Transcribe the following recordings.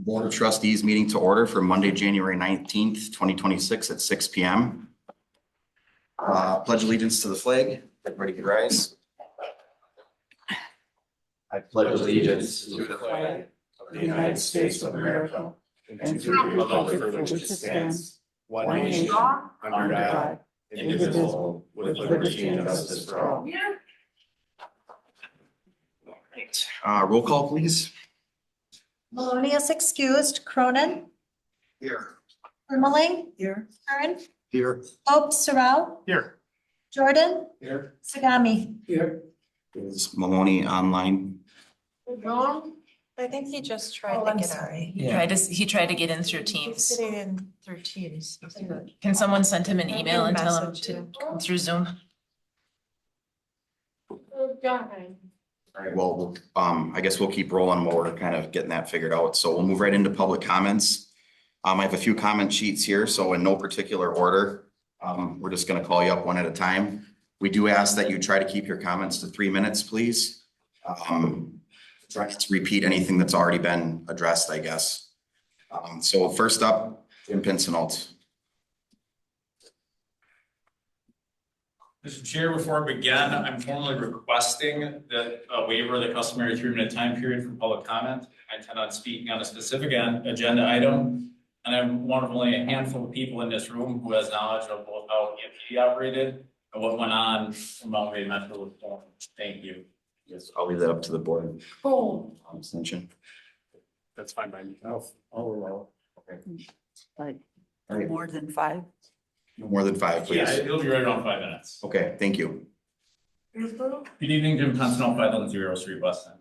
Board of Trustees meeting to order for Monday, January 19th, 2026 at 6 p.m. Pledge allegiance to the flag. Everybody can rise. I pledge allegiance to the flag of the United States of America and to the republic for which it stands, one nation, under God, indivisible, with liberty and justice for all. Roll call, please. Maloney is excused. Cronin. Here. Ermeling. Here. Kern. Here. Hope Sorrell. Here. Jordan. Here. Sagami. Here. Is Maloney online? I think he just tried Oh, to I'm get sorry. He tried to get in through Teams. He's getting in through Teams. Can someone send him an I email can and tell him message to him. come through Zoom? All right, well, I guess we'll keep rolling while we're kind of getting that figured out. So we'll move right into public comments. I have a few comment sheets here, so in no particular order. We're just gonna call you up one at a time. We do ask that you try to keep your comments to 3 minutes, please. Try not to repeat anything that's already been addressed, I guess. So first up, Jim Pincinot. Mr. Chair, before I begin, I'm formally requesting that a waiver of the customary 3-minute time period for public comment. I intend on speaking on a specific agenda item, and I'm one of only a handful of people in this room who has knowledge of both how EMPD operated and what went on from Mount Wade Metro Reform. Thank you. Yes, I'll leave that up to the board. Oh. Extension. That's fine by me. Okay. Like All right, more than 5. no more than 5, Yeah, please. it'll be right around 5 minutes. Okay, thank you. Good evening, Jim Pincinot, 510 Street, Weston.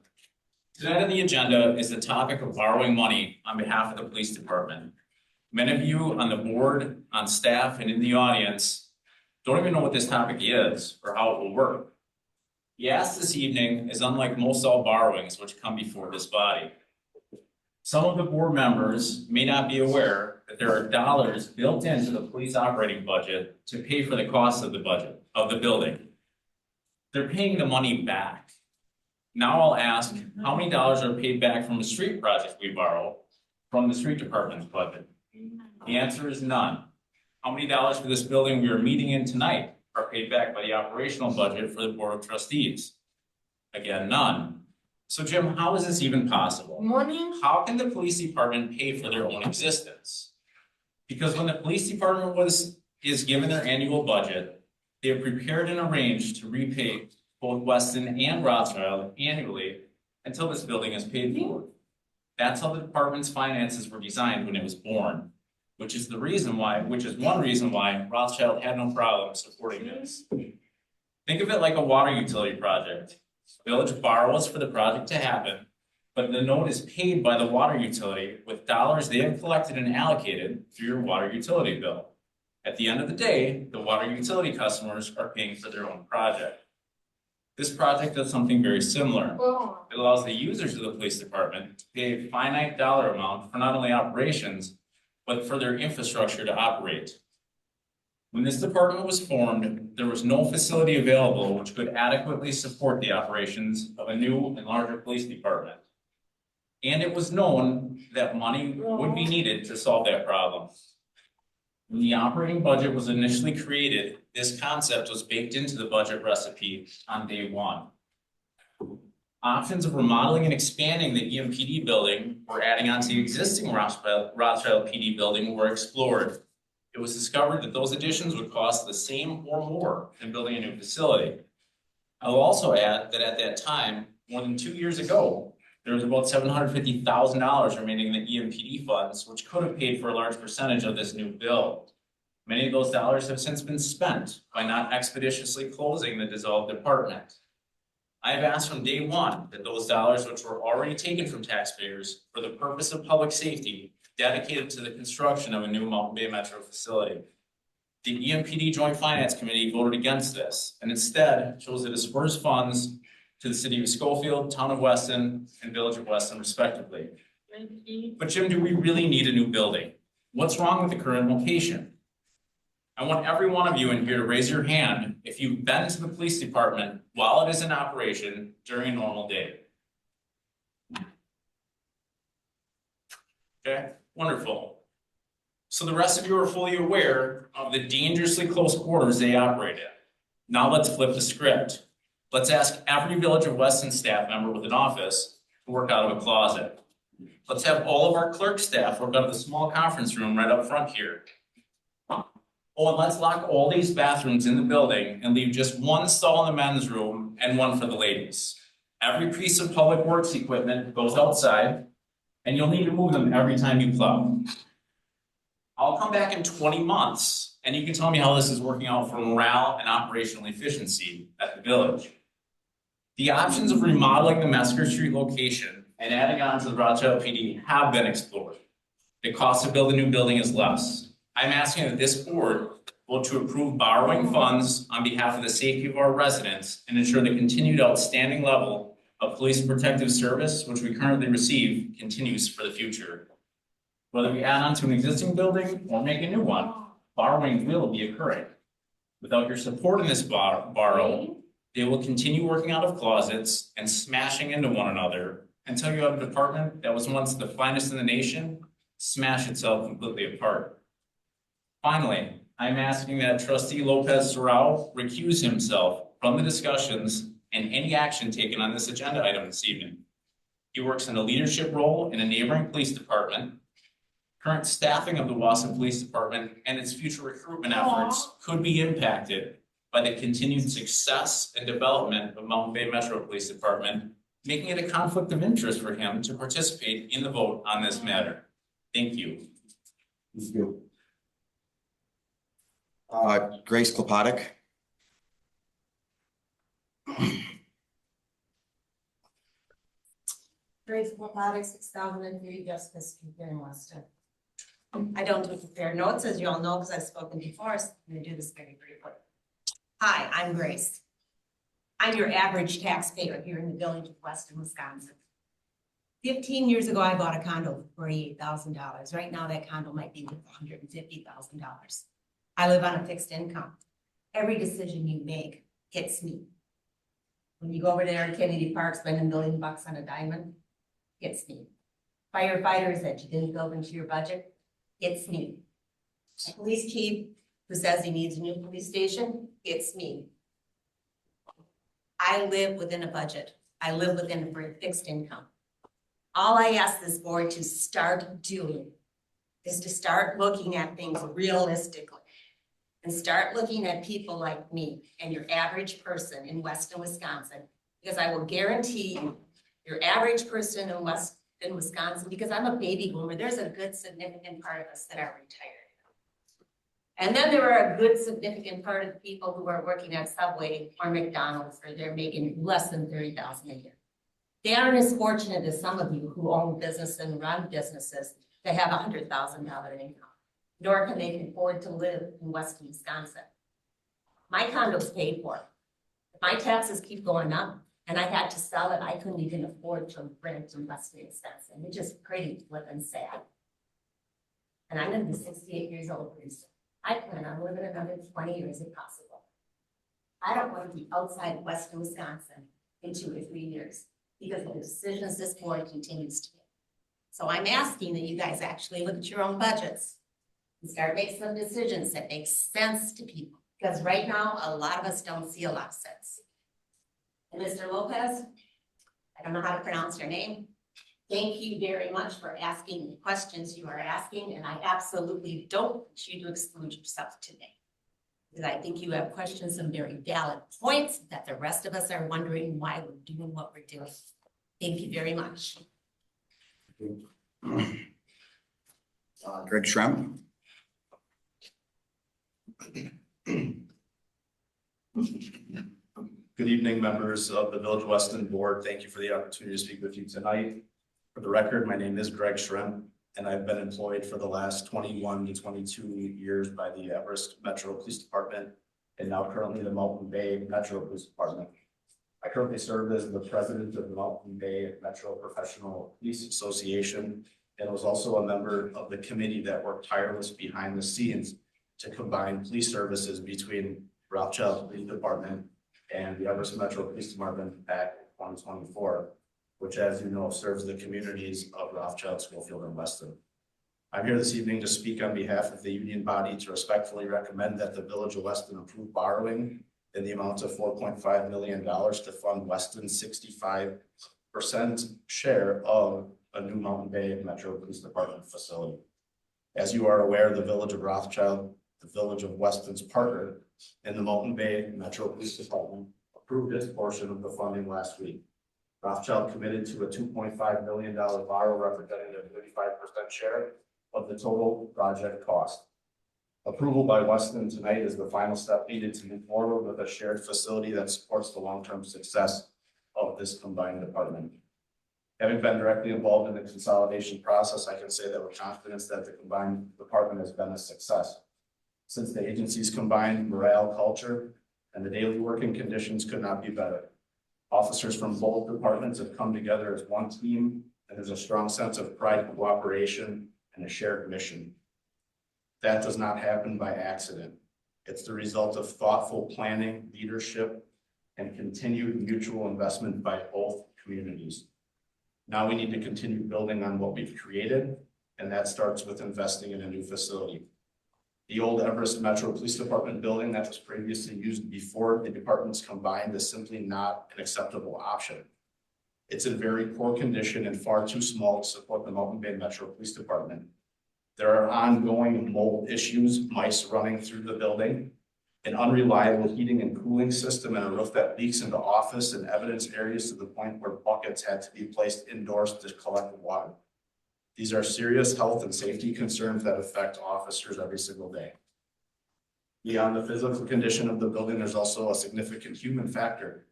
Tonight on the agenda is the topic of borrowing money on behalf of the police department. Many of you on the board, on staff, and in the audience don't even know what this topic is or how it will work. The ask this evening is unlike most all borrowings which come before this body. Some of the board members may not be aware that there are dollars built into the police operating budget to pay for the cost of the budget of the building. They're paying the money back. Now I'll ask, how many dollars are paid back from the street project we borrow from the street department's budget? The answer is none. How many dollars for this building we are meeting in tonight are paid back by the operational budget for the Board of Trustees? Again, none. So Jim, how is this even possible? How can the police department pay for their own existence? Because when the police department is given their annual budget, they have prepared and arranged to repay both Weston and Rothschild annually until this building is paid for. That's how the department's finances were designed when it was born, which is one reason why Rothschild had no problem supporting this. Think of it like a water utility project. The village borrows for the project to happen, but the note is paid by the water utility with dollars they have collected and allocated through your water utility bill. At the end of the day, the water utility customers are paying for their own project. This project does something very similar. It allows the users of the police department to pay a finite dollar amount for not only operations, but for their infrastructure to operate. When this department was formed, there was no facility available which could adequately support the operations of a new and larger police department. And it was known that money would be needed to solve that problem. When the operating budget was initially created, this concept was baked into the budget recipe on day one. Options of remodeling and expanding the EMPD building or adding on to the existing Rothschild PD building were explored. It was discovered that those additions would cost the same or more than building a new facility. I will also add that at that time, more than 2 years ago, there was about $750,000 remaining in the EMPD funds, which could have paid for a large percentage of this new build. Many of those dollars have since been spent by not expeditiously closing the dissolved department. I have asked from day one that those dollars which were already taken from taxpayers for the purpose of public safety dedicated to the construction of a new Mountain Bay Metro facility. The EMPD Joint Finance Committee voted against this and instead chose to disperse funds to the city of Schofield, town of Weston, and village of Weston respectively. But Jim, do we really need a new building? What's wrong with the current location? I want every one of you in here to raise your hand if you've been to the police department while it is in operation during a normal day. Okay, wonderful. So the rest of you are fully aware of the dangerously close quarters they operate in. Now let's flip the script. Let's ask every Village of Weston staff member with an office to work out of a closet. Let's have all of our clerk staff work out of the small conference room right up front here. Oh, and let's lock all these bathrooms in the building and leave just one stall in the men's room and one for the ladies. Every piece of public works equipment goes outside, and you'll need to move them every time you plow. I'll come back in 20 months, and you can tell me how this is working out for morale and operational efficiency at the village. The options of remodeling the Mesker Street location and adding on to the Rothschild PD have been explored. The cost to build a new building is less. I'm asking that this board vote to approve borrowing funds on behalf of the safety of our residents and ensure the continued outstanding level of police and protective service, which we currently receive, continues for the future. Whether we add on to an existing building or make a new one, borrowing will be occurring. Without your support in this borrow, they will continue working out of closets and smashing into one another until you have a department that was once the finest in the nation smash itself completely apart. Finally, I'm asking that Trustee Lopez Sorrell recuse himself from the discussions and any action taken on this agenda item this evening. He works in a leadership role in a neighboring police department. Current staffing of the Weston Police Department and its future recruitment efforts could be impacted by the continued success and development of Mountain Bay Metro Police Department, making it a conflict of interest for him to participate in the vote on this matter. Thank you. Thank you. Grace Klopotik. Grace Robotics, 6003 Justice Street here in Weston. I don't do prepared notes, as you all know, because I've spoken before, so I'm gonna do this very briefly. Hi, I'm Grace. I'm your average taxpayer here in the village of Weston, Wisconsin. 15 years ago, I bought a condo for $48,000. Right now, that condo might be worth $150,000. I live on a fixed income. Every decision you make hits me. When you go over there at Kennedy Park, spend $1 million on a diamond, hits me. Firefighters that you didn't build into your budget, hits me. A police chief who says he needs a new police station, hits me. I live within a budget. I live within a fixed income. All I ask this board to start doing is to start looking at things realistically and start looking at people like me and your average person in Weston, Wisconsin, because I will guarantee you, your average person in Wisconsin, because I'm a baby boomer, there's a good significant part of us that are retired. And then there are a good significant part of the people who are working at Subway or McDonald's, or they're making less than $30,000 a year. They aren't as fortunate as some of you who own business and run businesses that have $100,000 income, nor can they afford to live in Weston, Wisconsin. My condo's paid for. If my taxes keep going up and I had to sell it, I couldn't even afford to rent in Weston, Wisconsin. It's just pretty flippin' sad. And I'm gonna be 68 years old pretty soon. I plan on living another 20 years if possible. I don't want to be outside Western Wisconsin in 2 or 3 years because of the decisions this board continues to make. So I'm asking that you guys actually look at your own budgets and start making some decisions that make sense to people. Because right now, a lot of us don't see a lot of sense. And Mr. Lopez, I don't know how to pronounce your name. Thank you very much for asking the questions you are asking, and I absolutely don't want you to exclude yourself today. Because I think you have questions, some very valid points that the rest of us are wondering why we're doing what we're doing. Thank you very much. Greg Schrem. Good evening, members of the Village of Weston Board. Thank you for the opportunity to speak with you tonight. For the record, my name is Greg Schrem, and I've been employed for the last 21 to 22 years by the Everest Metro Police Department and now currently the Mountain Bay Metro Police Department. I currently serve as the president of the Mountain Bay Metro Professional Police Association and was also a member of the committee that worked tirelessly behind the scenes to combine police services between Rothschild Police Department and the Everest Metro Police Department back in 2024, which, as you know, serves the communities of Rothschild, Schofield, and Weston. I'm here this evening to speak on behalf of the union body to respectfully recommend that the Village of Weston approve borrowing in the amount of $4.5 million to fund Weston's 65% share of a new Mountain Bay Metro Police Department facility. As you are aware, the Village of Rothschild, the Village of Weston's partner in the Mountain Bay Metro Police Department, approved its portion of the funding last week. Rothschild committed to a $2.5 million borrow representing a 35% share of the total project cost. Approval by Weston tonight is the final step needed to move forward with a shared facility that supports the long-term success of this combined department. Having been directly involved in the consolidation process, I can say that with confidence that the combined department has been a success. Since the agencies combined, morale, culture, and the daily working conditions could not be better. Officers from both departments have come together as one team, and there's a strong sense of pride, cooperation, and a shared mission. That does not happen by accident. It's the result of thoughtful planning, leadership, and continued mutual investment by both communities. Now we need to continue building on what we've created, and that starts with investing in a new facility. The old Everest Metro Police Department building that was previously used before the departments combined is simply not an acceptable option. It's in very poor condition and far too small to support the Mountain Bay Metro Police Department. There are ongoing mold issues, mice running through the building, an unreliable heating and cooling system, and a roof that leaks into office and evidence areas to the point where buckets had to be placed indoors to collect water. These are serious health and safety concerns that affect officers every single day. Beyond the physical condition of the building, there's also a significant human factor.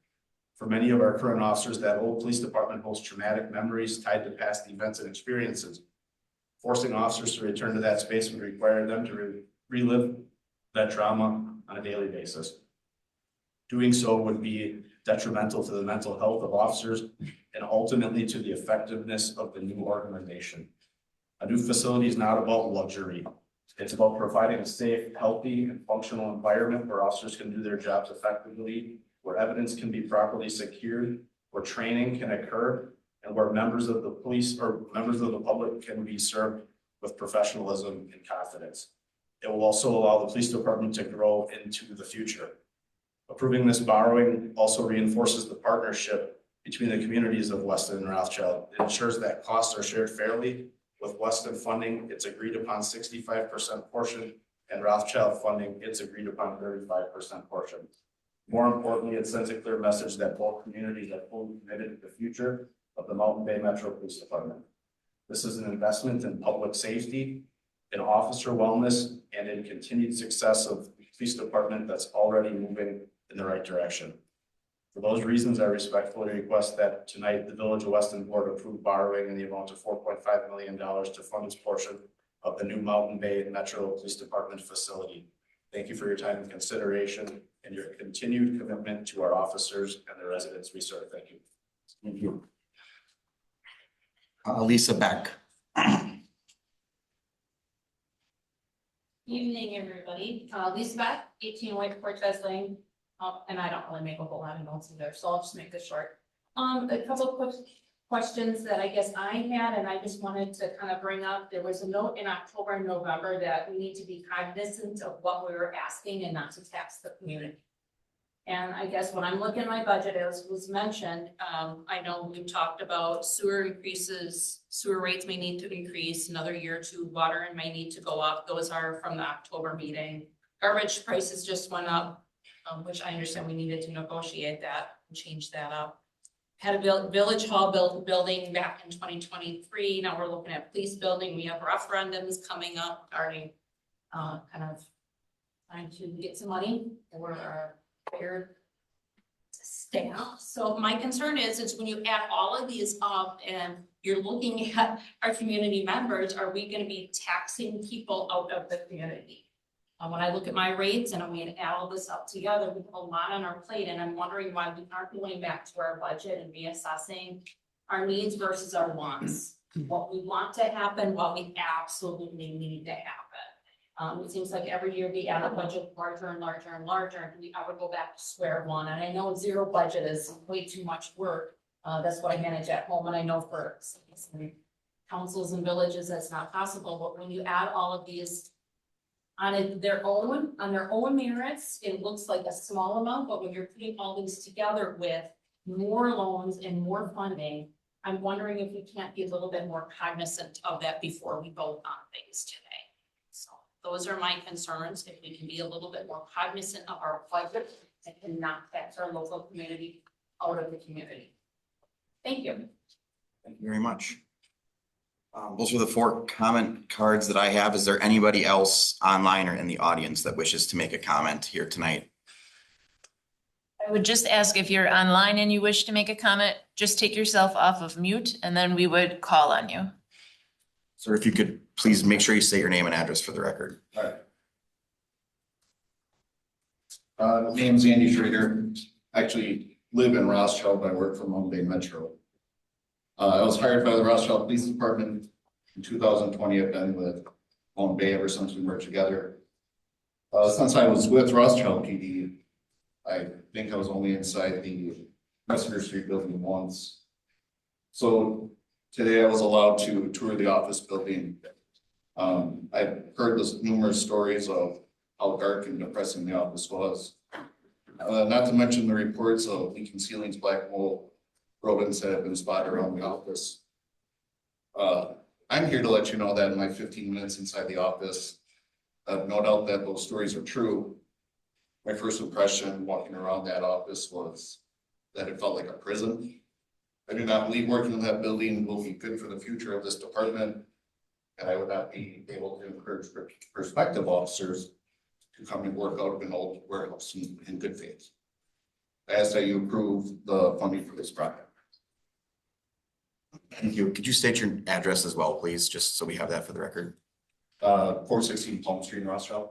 For many of our current officers, that old police department holds traumatic memories tied to past events and experiences. Forcing officers to return to that space would require them to relive that trauma on a daily basis. Doing so would be detrimental to the mental health of officers and ultimately to the effectiveness of the new organization. A new facility is not about luxury. It's about providing a safe, healthy, and functional environment where officers can do their jobs effectively, where evidence can be properly secured, where training can occur, and where members of the police or members of the public can be served with professionalism and confidence. It will also allow the police department to grow into the future. Approving this borrowing also reinforces the partnership between the communities of Weston and Rothschild. It ensures that costs are shared fairly, with Weston funding its agreed upon 65% portion and Rothschild funding its agreed upon 35% portion. More importantly, it sends a clear message that both communities are fully committed to the future of the Mountain Bay Metro Police Department. This is an investment in public safety, in officer wellness, and in continued success of the police department that's already moving in the right direction. For those reasons, I respectfully request that tonight the Village of Weston Board approve borrowing in the amount of $4.5 million to fund its portion of the new Mountain Bay Metro Police Department facility. Thank you for your time and consideration and your continued commitment to our officers and the residents we serve. Thank you. Thank you. Lisa Beck. Evening, everybody. Lisa Beck, 18 White Cortez Lane. And I don't really make a whole lot of notes either, so I'll just make this short. A couple of quick questions that I guess I had, and I just wanted to kind of bring up. There was a note in October and November that we need to be cognizant of what we were asking and not to tax the community. And I guess when I'm looking at my budget, as was mentioned, I know we've talked about sewer increases, sewer rates may need to increase another year or two, water and may need to go up. Those are from the October meeting. Garbage prices just went up, which I understand we needed to negotiate that and change that up. Had a village hall building back in 2023. Now we're looking at police building. We have referendums coming up, already kind of trying to get some money for our fair staff. So my concern is when you add all of these up and you're looking at our community members, are we going to be taxing people out of the community? When I look at my rates and I'm going to add all this up together, we have a lot on our plate, and I'm wondering why we aren't going back to our budget and reassessing our needs versus our wants. What we want to happen, what we absolutely need to happen. It seems like every year we add a budget larger and larger and larger. Do we ever go back to square one? And I know zero budget is way too much work. That's what I manage at home, and I know for some councils and villages, that's not possible, but when you add all of these on their own merits, it looks like a small amount, but when you're putting all these together with more loans and more funding, I'm wondering if we can't be a little bit more cognizant of that before we vote on things today. So those are my concerns, if we can be a little bit more cognizant of our budget and not tax our local community out of the community. Thank you. Thank you very much. Those are the 4 comment cards that I have. Is there anybody else online or in the audience that wishes to make a comment here tonight? I would just ask if you're online and you wish to make a comment, just take yourself off of mute and then we would call on you. Sir, if you could please make sure you state your name and address for the record. Name's Andy Schrader. Actually live in Rothschild, but I work for Long Bay Metro. I was hired by the Rothschild Police Department in 2020. I've been with Long Bay ever since we worked together. Since I was with Rothschild PD, I think I was only inside the Messenger Street building once. So today I was allowed to tour the office building. I've heard this numerous stories of how dark and depressing the office was. Not to mention the reports of leaking ceilings, black mold, rodents that have been spotted around the office. I'm here to let you know that in my 15 minutes inside the office, no doubt that those stories are true. My first impression walking around that office was that it felt like a prison. I do not believe working in that building will be good for the future of this department. And I would not be able to encourage prospective officers to come and work out of an old warehouse in good faith. I ask that you approve the funding for this project. Thank you. Could you state your address as well, please, just so we have that for the record? 416 Palm Street in Rothschild.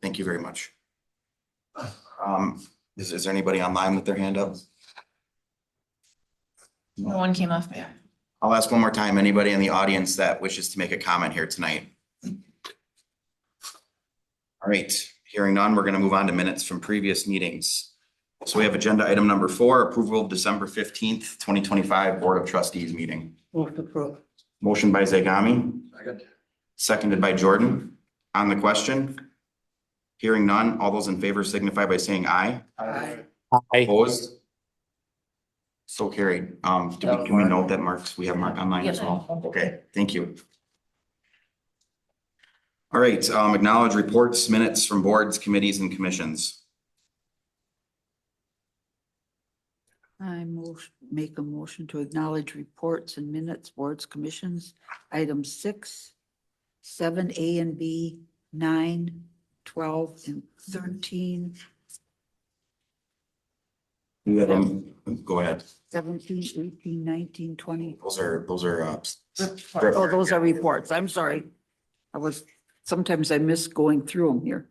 Thank you very much. Is there anybody online with their hand up? No one came off mute. I'll ask one more time, anybody in the audience that wishes to make a comment here tonight? All right, hearing none, we're going to move on to minutes from previous meetings. So we have agenda item number 4, approval of December 15th, 2025 Board of Trustees meeting. Move to approve. Motion by Zagami, seconded by Jordan. On the question? Hearing none, all those in favor signify by saying aye. Aye. Opposed? So carried. Can we note that we have Mark online as well? Okay, thank you. All right, acknowledge reports, minutes from boards, committees, and commissions. Make a motion to acknowledge reports and minutes, boards, commissions, items 6, 7, A and B, 9, 12, and 13, You have them, go ahead. 17, 18, 19, 20. Those are Oh, those are reports. I'm sorry. Sometimes I miss going through them here.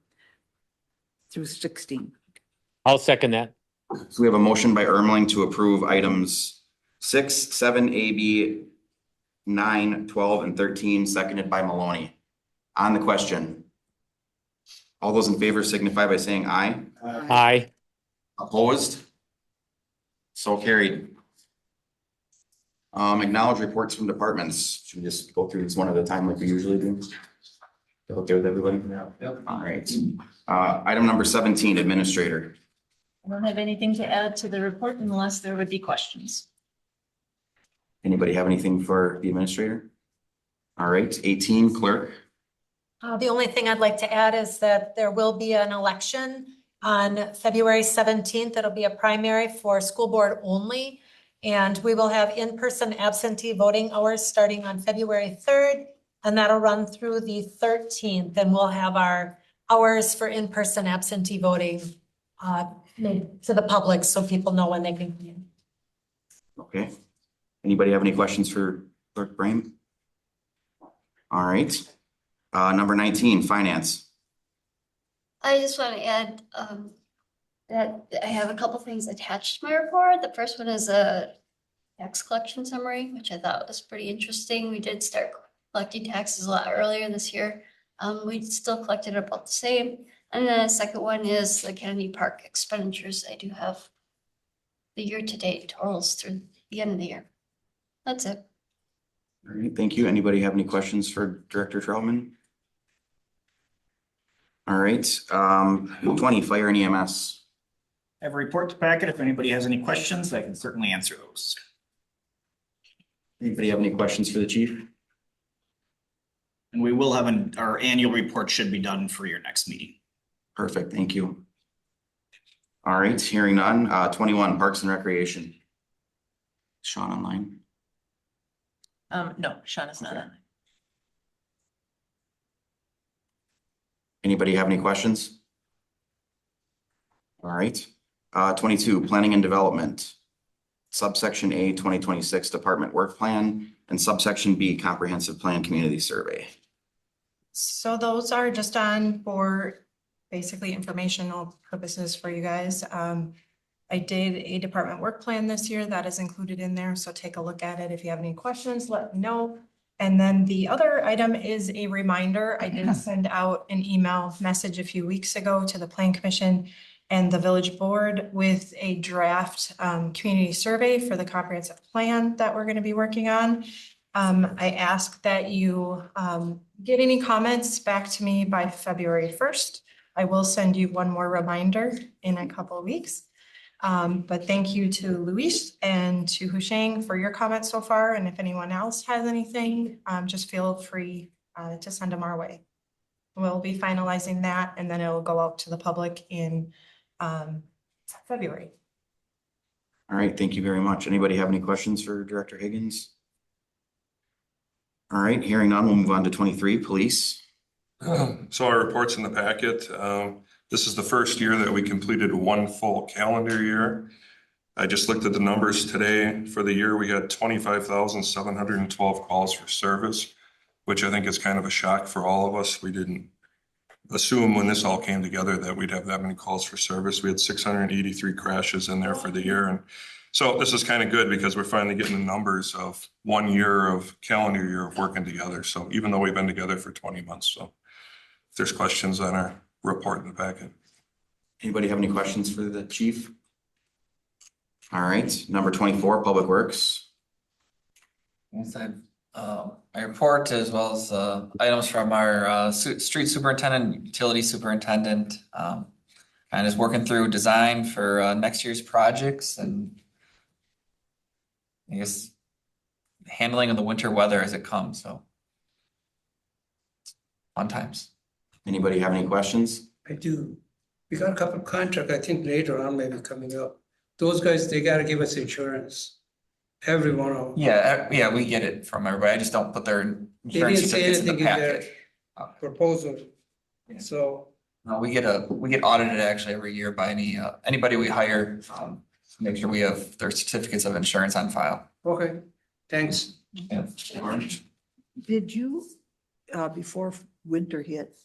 Through 16. I'll second that. So we have a motion by Ermeling to approve items 6, 7, A, B, 9, 12, and 13, seconded by Maloney. On the question. All those in favor signify by saying aye. Aye. Opposed? So carried. Acknowledge reports from departments. Should we just go through this one at a time like we usually do? Okay with everybody? Yep. All right. Item number 17, administrator. I don't have anything to add to the report unless there would be questions. Anybody have anything for the administrator? All right, 18, clerk. The only thing I'd like to add is that there will be an election on February 17th. It'll be a primary for school board only. And we will have in-person absentee voting hours starting on February 3rd. And that'll run through the 13th. And we'll have our hours for in-person absentee voting made to the public so people know when they can come in. Okay. Anybody have any questions for Clerk Brame? All right. Number 19, finance. I just want to add that I have a couple things attached to my report. The first one is a tax collection summary, which I thought was pretty interesting. We did start collecting taxes a lot earlier this year. We still collected about the same. And then the second one is the Kennedy Park expenditures. I do have the year-to-date totals through the end of the year. That's it. All right, thank you. Anybody have any questions for Director Troutman? All right, 20, fire and EMS. I have a report packet. If anybody has any questions, I can certainly answer those. Anybody have any questions for the chief? And we will have our annual report should be done for your next meeting. Perfect, thank you. All right, hearing none, 21, Parks and Recreation. Sean online? No, Sean is not on. Anybody have any questions? All right, 22, Planning and Development. Subsection A, 2026 Department Work Plan, and subsection B, Comprehensive Plan Community Survey. So those are just on for basically informational purposes for you guys. I did a department work plan this year that is included in there, so take a look at it. If you have any questions, let me know. And then the other item is a reminder. I did send out an email message a few weeks ago to the Plan Commission and the village board with a draft community survey for the comprehensive plan that we're going to be working on. I ask that you get any comments back to me by February 1st. I will send you one more reminder in a couple of weeks. But thank you to Luis and to Husheng for your comments so far. And if anyone else has anything, just feel free to send them our way. We'll be finalizing that and then it'll go out to the public in February. All right, thank you very much. Anybody have any questions for Director Higgins? All right, hearing none, we'll move on to 23, Police. So our report's in the packet. This is the first year that we completed one full calendar year. I just looked at the numbers today. For the year, we had 25,712 calls for service, which I think is kind of a shock for all of us. We didn't assume when this all came together that we'd have that many calls for service. We had 683 crashes in there for the year. And so this is kind of good because we're finally getting the numbers of 1 year of calendar year of working together. So even though we've been together for 20 months, so if there's questions on our report in the packet. Anybody have any questions for the chief? All right, number 24, Public Works. My report as well as items from our street superintendent, utility superintendent, and is working through design for next year's projects and I guess handling of the winter weather as it comes. So fun times. Anybody have any questions? I do. We got a couple of contracts, I think later on maybe coming up. Those guys, they gotta give us insurance. Every one of them. Yeah, we get it from everybody. I just don't put their They insurance didn't say certificates in the anything in their packet. proposal. Yeah. So, No, we get audited actually every year by anybody we hire, to make sure we have their certificates of insurance on file. okay, thanks. Yeah. Did you, before winter hit,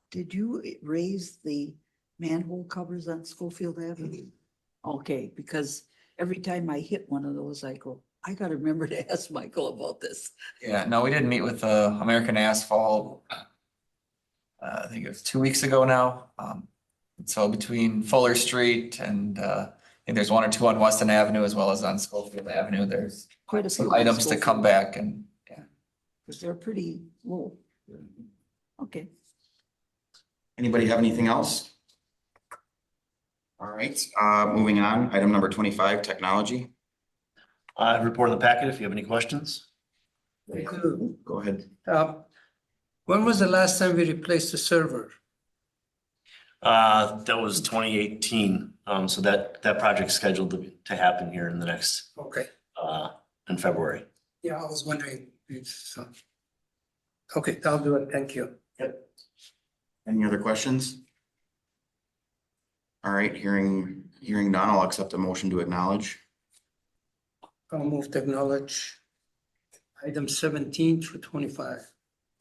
did you raise the manhole covers on Schofield Avenue? Okay, because every time I hit one of those, I go, I gotta remember to ask Michael about this. Yeah, no, we didn't meet with American Asphalt. I think it was 2 weeks ago now. So between Fuller Street and I think there's 1 or 2 on Weston Avenue as well as on Schofield Avenue. There's Quite a some few on items to come Schofield. back and yeah. Because they're pretty low. Okay. Anybody have anything else? All right, moving on, item number 25, Technology. Report in the packet if you have any questions. Go ahead. When was the last time we replaced the server? That was 2018. So that project's scheduled to happen here in the next, Okay, in February. yeah, I was wondering. Okay, I'll do it, thank you. Yep. Any other questions? All right, hearing none, I'll accept a motion to acknowledge. I'll move to acknowledge item 17 through 25.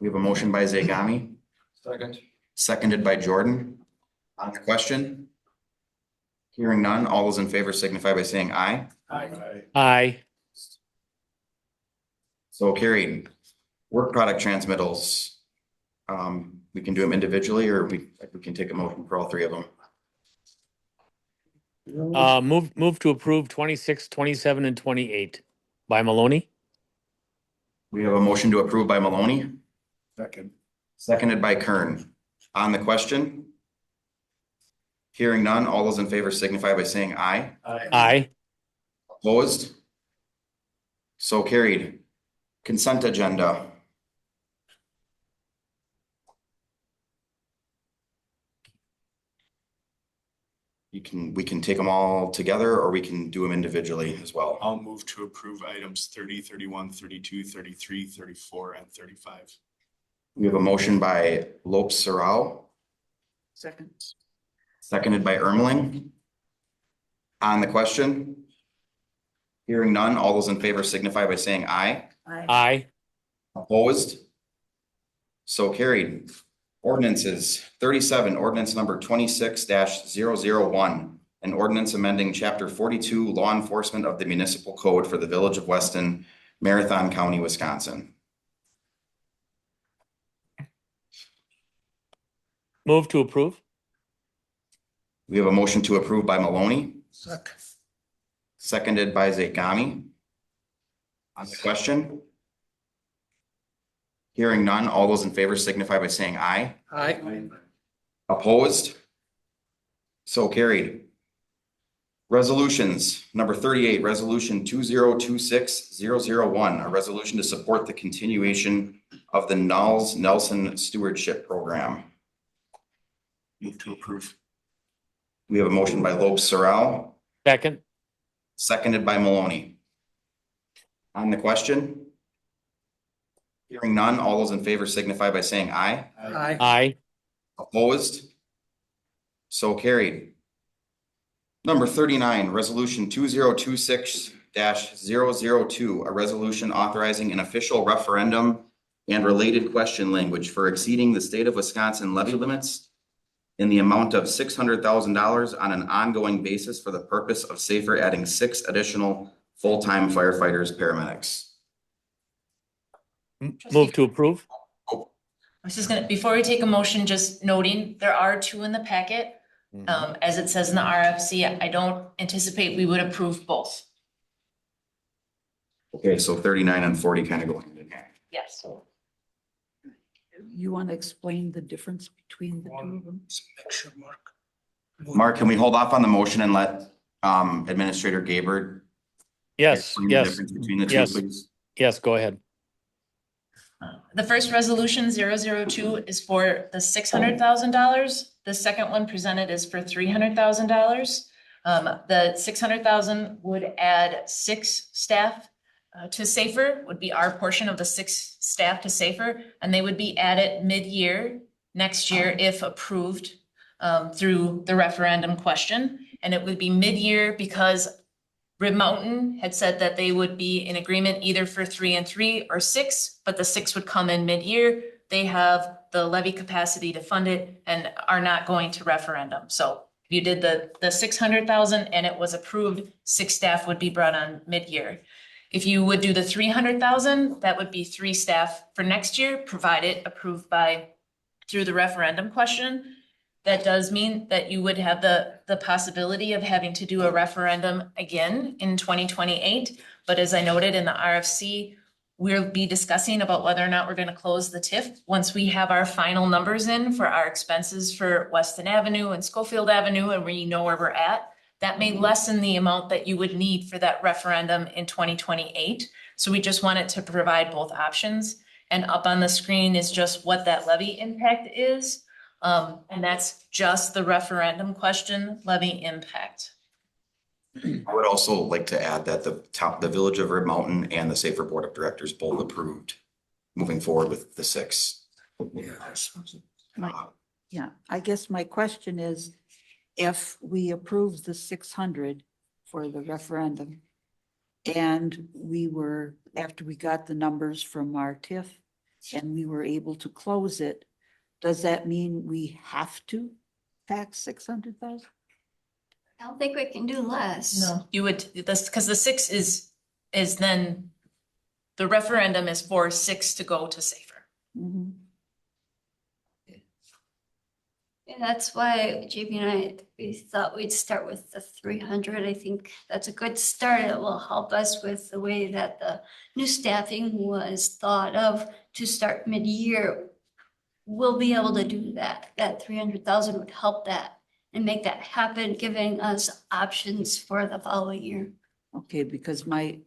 We have a motion by Zagami, Second. seconded by Jordan. On the question? Hearing none, all those in favor signify by saying aye. Aye. So carried. Work product transmittals. We can do them individually or we can take a motion for all 3 of them. Move to approve 26, 27, and 28 by Maloney. We have a motion to approve by Maloney, Second. seconded by Kern. On the question? Hearing none, all those in favor signify by saying aye. Aye. Opposed? So carried. Consent agenda. We can take them all together or we can do them individually as well. I'll move to approve items 30, 31, 32, 33, 34, and 35. We have a motion by Lopes Sorrow, Second. seconded by Ermeling. On the question? Hearing none, all those in favor signify by saying aye. Aye. Opposed? So carried. Ordinances 37, ordinance number 26-001. An ordinance amending chapter 42 law enforcement of the municipal code for the village of Weston, Marathon County, Wisconsin. Move to approve. We have a motion to approve by Maloney, Second. seconded by Zagami. On the question? Hearing none, all those in favor signify by saying aye. Aye. Opposed? So carried. Resolutions, number 38, resolution 2026-001, a resolution to support the continuation of the Knowles Nelson Stewardship Program. Move to approve. We have a motion by Lopes Sorrell, Second. seconded by Maloney. On the question? Hearing none, all those in favor signify by saying aye. Aye. Aye. Opposed? So carried. Number 39, resolution 2026-002, a resolution authorizing an official referendum and related question language for exceeding the state of Wisconsin levy limits in the amount of $600,000 on an ongoing basis for the purpose of safer adding 6 additional full-time firefighters, paramedics. Move to approve. I was just gonna, before we take a motion, just noting, there are 2 in the packet. As it says in the RFC, I don't anticipate we would approve both. Okay, so 39 and 40 kind of going in there. Yes. You want to explain the difference between the two of them? Make sure, Mark. Mark, can we hold off on the motion and let Administrator Gabert Yes, explain the yes, difference between the two, yes. please? Yes, go ahead. The first resolution 002 is for the $600,000. The second one presented is for $300,000. The 600,000 would add 6 staff to SAFER, would be our portion of the 6 staff to SAFER, and they would be added mid-year next year if approved through the referendum question. And it would be mid-year because Rib Mountain had said that they would be in agreement either for 3 and 3 or 6, but the 6 would come in mid-year. They have the levy capacity to fund it and are not going to referendum. So if you did the 600,000 and it was approved, 6 staff would be brought on mid-year. If you would do the 300,000, that would be 3 staff for next year, provided approved through the referendum question. That does mean that you would have the possibility of having to do a referendum again in 2028. But as I noted in the RFC, we'll be discussing about whether or not we're going to close the TIF once we have our final numbers in for our expenses for Weston Avenue and Schofield Avenue, and we know where we're at. That may lessen the amount that you would need for that referendum in 2028. So we just wanted to provide both options. And up on the screen is just what that levy impact is. And that's just the referendum question, levy impact. I would also like to add that the Village of Rib Mountain and the Safer Board of Directors both approved moving forward with the 6. Yeah, I guess my question is, if we approve the 600 for the referendum and after we got the numbers from our TIF and we were able to close it, does that mean we have to tax 600,000? I don't think we can do less. No, you would, because the 6 is then, the referendum is for 6 to go to safer. Mhm. And that's why JP and I, we thought we'd start with the 300. I think that's a good start. It will help us with the way that the new staffing was thought of to start mid-year. We'll be able to do that. That 300,000 would help that and make that happen, giving us options for the following year. Okay, because my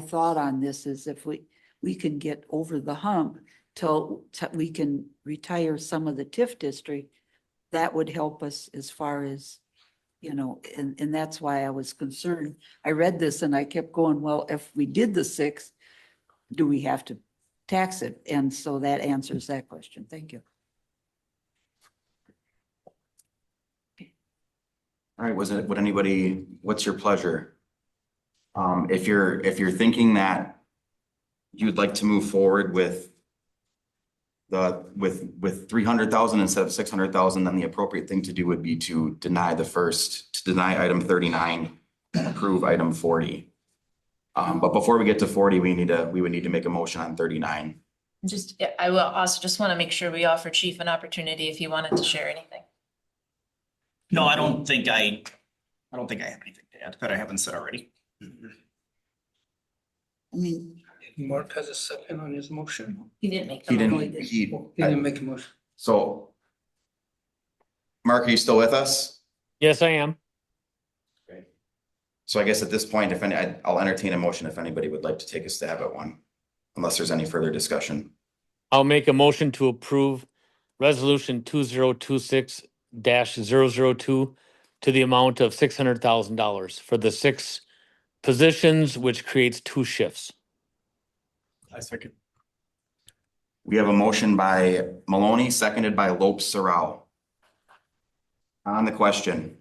thought on this is if we can get over the hump till we can retire some of the TIF district, that would help us as far as, you know, and that's why I was concerned. I read this and I kept going, well, if we did the 6, do we have to tax it? And so that answers that question. Thank you. All right, what's your pleasure? If you're thinking that you'd like to move forward with 300,000 instead of 600,000, then the appropriate thing to do would be to deny item 39 and approve item 40. But before we get to 40, we would need to make a motion on 39. I will also just want to make sure we offer Chief an opportunity if he wanted to share anything. No, I don't think I have anything to add that I haven't said already. I mean, Mark has a second on his motion. He didn't make He the didn't, He didn't make a motion. so. Mark, are you still with us? Yes, I am. So I guess at this point, I'll entertain a motion if anybody would like to take a stab at one, unless there's any further discussion. I'll make a motion to approve resolution 2026-002 to the amount of $600,000 for the 6 positions, which creates 2 shifts. I second. We have a motion by Maloney, seconded by Lopes Sorrow. On the question.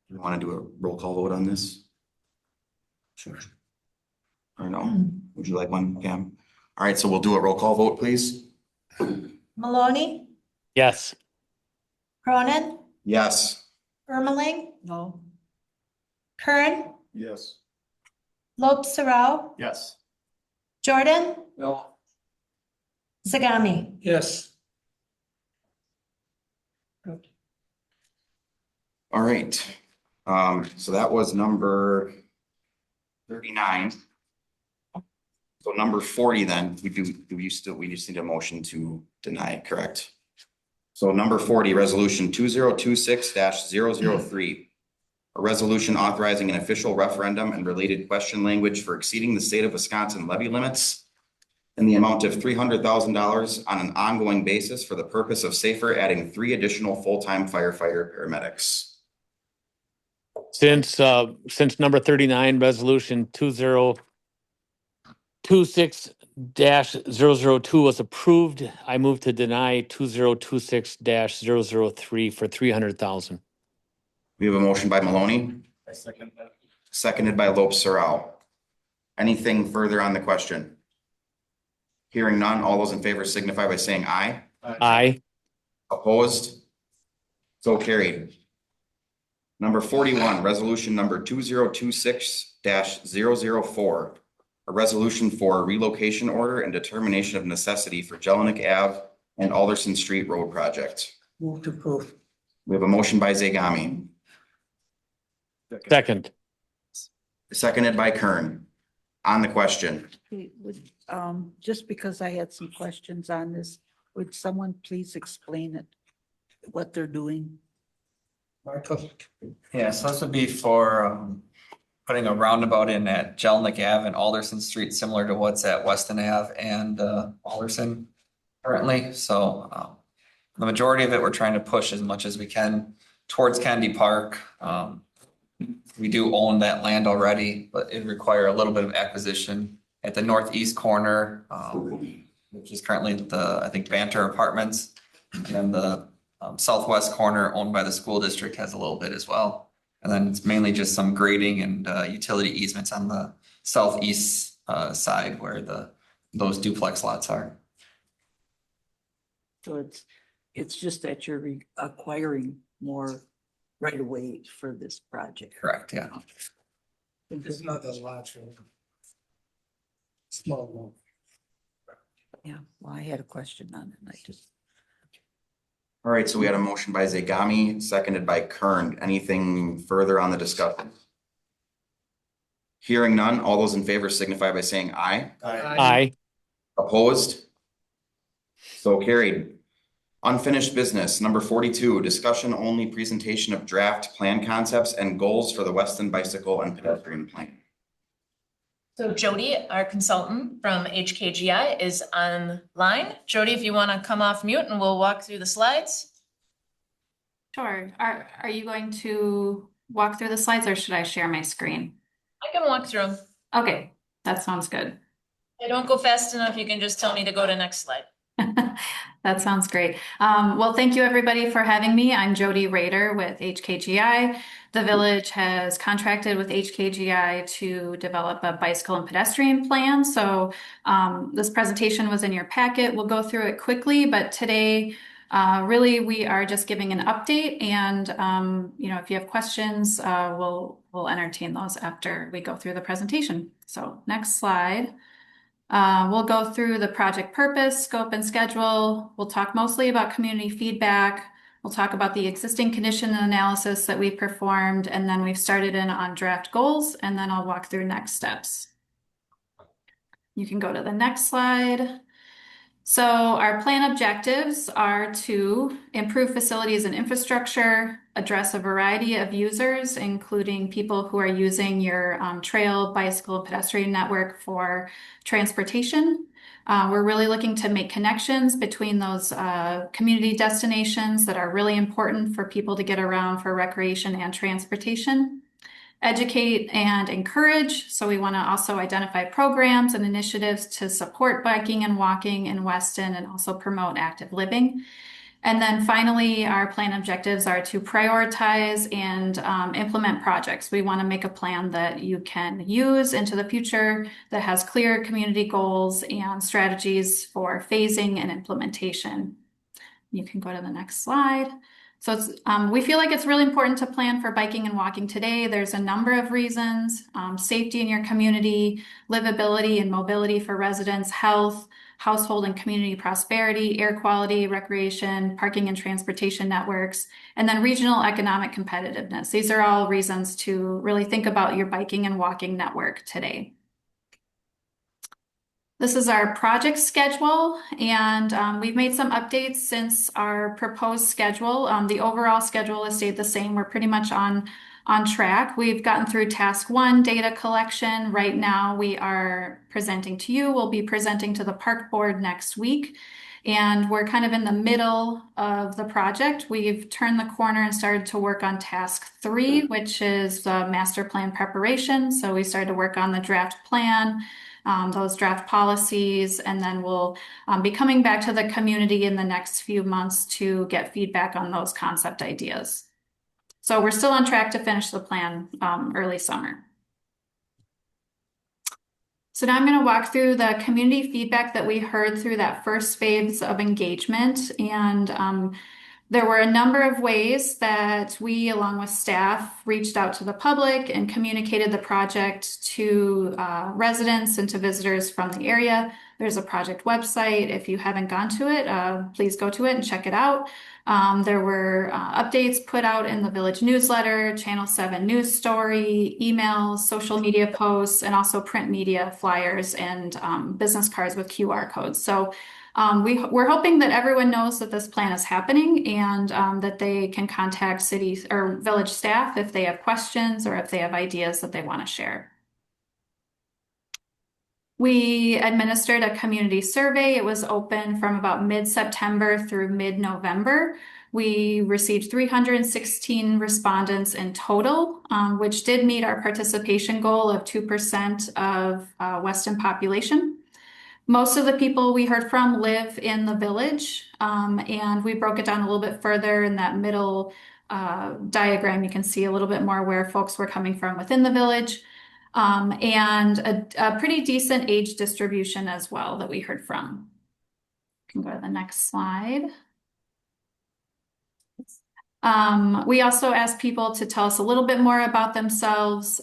You want to do a roll call vote on this? Sure. Or no? Would you like one, Cam? All right, so we'll do a roll call vote, please. Maloney, Yes. Cronin, Yes. Ermeling, no, Kern, Yes. Lopes Sorrow, Yes. Jordan, No. Zagami. Yes. All right. So that was number 39. So number 40 then, we just need a motion to deny, correct? So number 40, resolution 2026-003. A resolution authorizing an official referendum and related question language for exceeding the state of Wisconsin levy limits in the amount of $300,000 on an ongoing basis for the purpose of safer adding 3 additional full-time firefighter paramedics. Since number 39, resolution 2026-002 was approved, I move to deny 2026-003 for 300,000. We have a motion by Maloney, I second that. seconded by Lopes Sorrell. Anything further on the question? Hearing none, all those in favor signify by saying aye. Aye. Opposed? So carried. Number 41, resolution number 2026-004. A resolution for a relocation order and determination of necessity for Jelinek Ave and Alderson Street Road project. Move to approve. We have a motion by Zagami, Second. seconded by Kern. On the question. okay, just because I had some questions on this, would someone please explain it, what they're doing? Michael. Yeah, so this would be for putting a roundabout in at Jelinek Ave and Alderson Street, similar to what's at Weston Ave and Alderson currently. So the majority of it, we're trying to push as much as we can towards Kennedy Park. We do own that land already, but it require a little bit of acquisition at the northeast corner, which is currently I think Banter Apartments. And then the southwest corner owned by the school district has a little bit as well. And then it's mainly just some grading and utility easements on the southeast side where those duplex lots are. So it's just that you're acquiring more right away for this project. Correct, yeah. It's not a large one. Small one. Yeah, well, I had a question on it and I just All right, so we had a motion by Zagami, seconded by Kern. Anything further on the discussion? Hearing none, all those in favor signify by saying aye. Aye. Opposed? So carried. Unfinished business, number 42, discussion only presentation of draft plan concepts and goals for the Weston Bicycle and Pedestrian Plan. So Jody, our consultant from HKGI, is online. Jody, if you want to come off mute and we'll walk through the slides. Sure. Are you going to walk through the slides or should I share my screen? I can walk through them. Okay, that sounds good. I don't go fast enough. You can just tell me to go to next slide. That sounds great. Well, thank you everybody for having me. I'm Jody Rader with HKGI. The village has contracted with HKGI to develop a bicycle and pedestrian plan. So this presentation was in your packet. We'll go through it quickly, but today really we are just giving an update, and if you have questions, we'll entertain those after we go through the presentation. So next slide. We'll go through the project purpose, scope, and schedule. We'll talk mostly about community feedback. We'll talk about the existing condition analysis that we've performed, and then we've started in on draft goals, and then I'll walk through next steps. You can go to the next slide. So our plan objectives are to improve facilities and infrastructure, address a variety of users, including people who are using your trail, bicycle, and pedestrian network for transportation. We're really looking to make connections between those community destinations that are really important for people to get around for recreation and transportation. Educate and encourage. So we want to also identify programs and initiatives to support biking and walking in Weston and also promote active living. And then finally, our plan objectives are to prioritize and implement projects. We want to make a plan that you can use into the future that has clear community goals and strategies for phasing and implementation. You can go to the next slide. So we feel like it's really important to plan for biking and walking today. There's a number of reasons: safety in your community, livability and mobility for residents, health, household and community prosperity, air quality, recreation, parking and transportation networks, and then regional economic competitiveness. These are all reasons to really think about your biking and walking network today. This is our project schedule, and we've made some updates since our proposed schedule. The overall schedule has stayed the same. We're pretty much on track. We've gotten through task 1, data collection. Right now we are presenting to you. We'll be presenting to the park board next week. And we're kind of in the middle of the project. We've turned the corner and started to work on task 3, which is the master plan preparation. So we started to work on the draft plan, those draft policies, and then we'll be coming back to the community in the next few months to get feedback on those concept ideas. So we're still on track to finish the plan early summer. So now I'm going to walk through the community feedback that we heard through that first phase of engagement. And there were a number of ways that we, along with staff, reached out to the public and communicated the project to residents and to visitors from the area. There's a project website. If you haven't gone to it, please go to it and check it out. There were updates put out in the village newsletter, Channel 7 news story, emails, social media posts, and also print media, flyers, and business cards with QR codes. So we're hoping that everyone knows that this plan is happening, and that they can contact city or village staff if they have questions or if they have ideas that they want to share. We administered a community survey. It was open from about mid-September through mid-November. We received 316 respondents in total, which did meet our participation goal of 2% of Weston population. Most of the people we heard from live in the village, and we broke it down a little bit further in that middle diagram. You can see a little bit more where folks were coming from within the village. And a pretty decent age distribution as well that we heard from. You can go to the next slide. We also asked people to tell us a little bit more about themselves,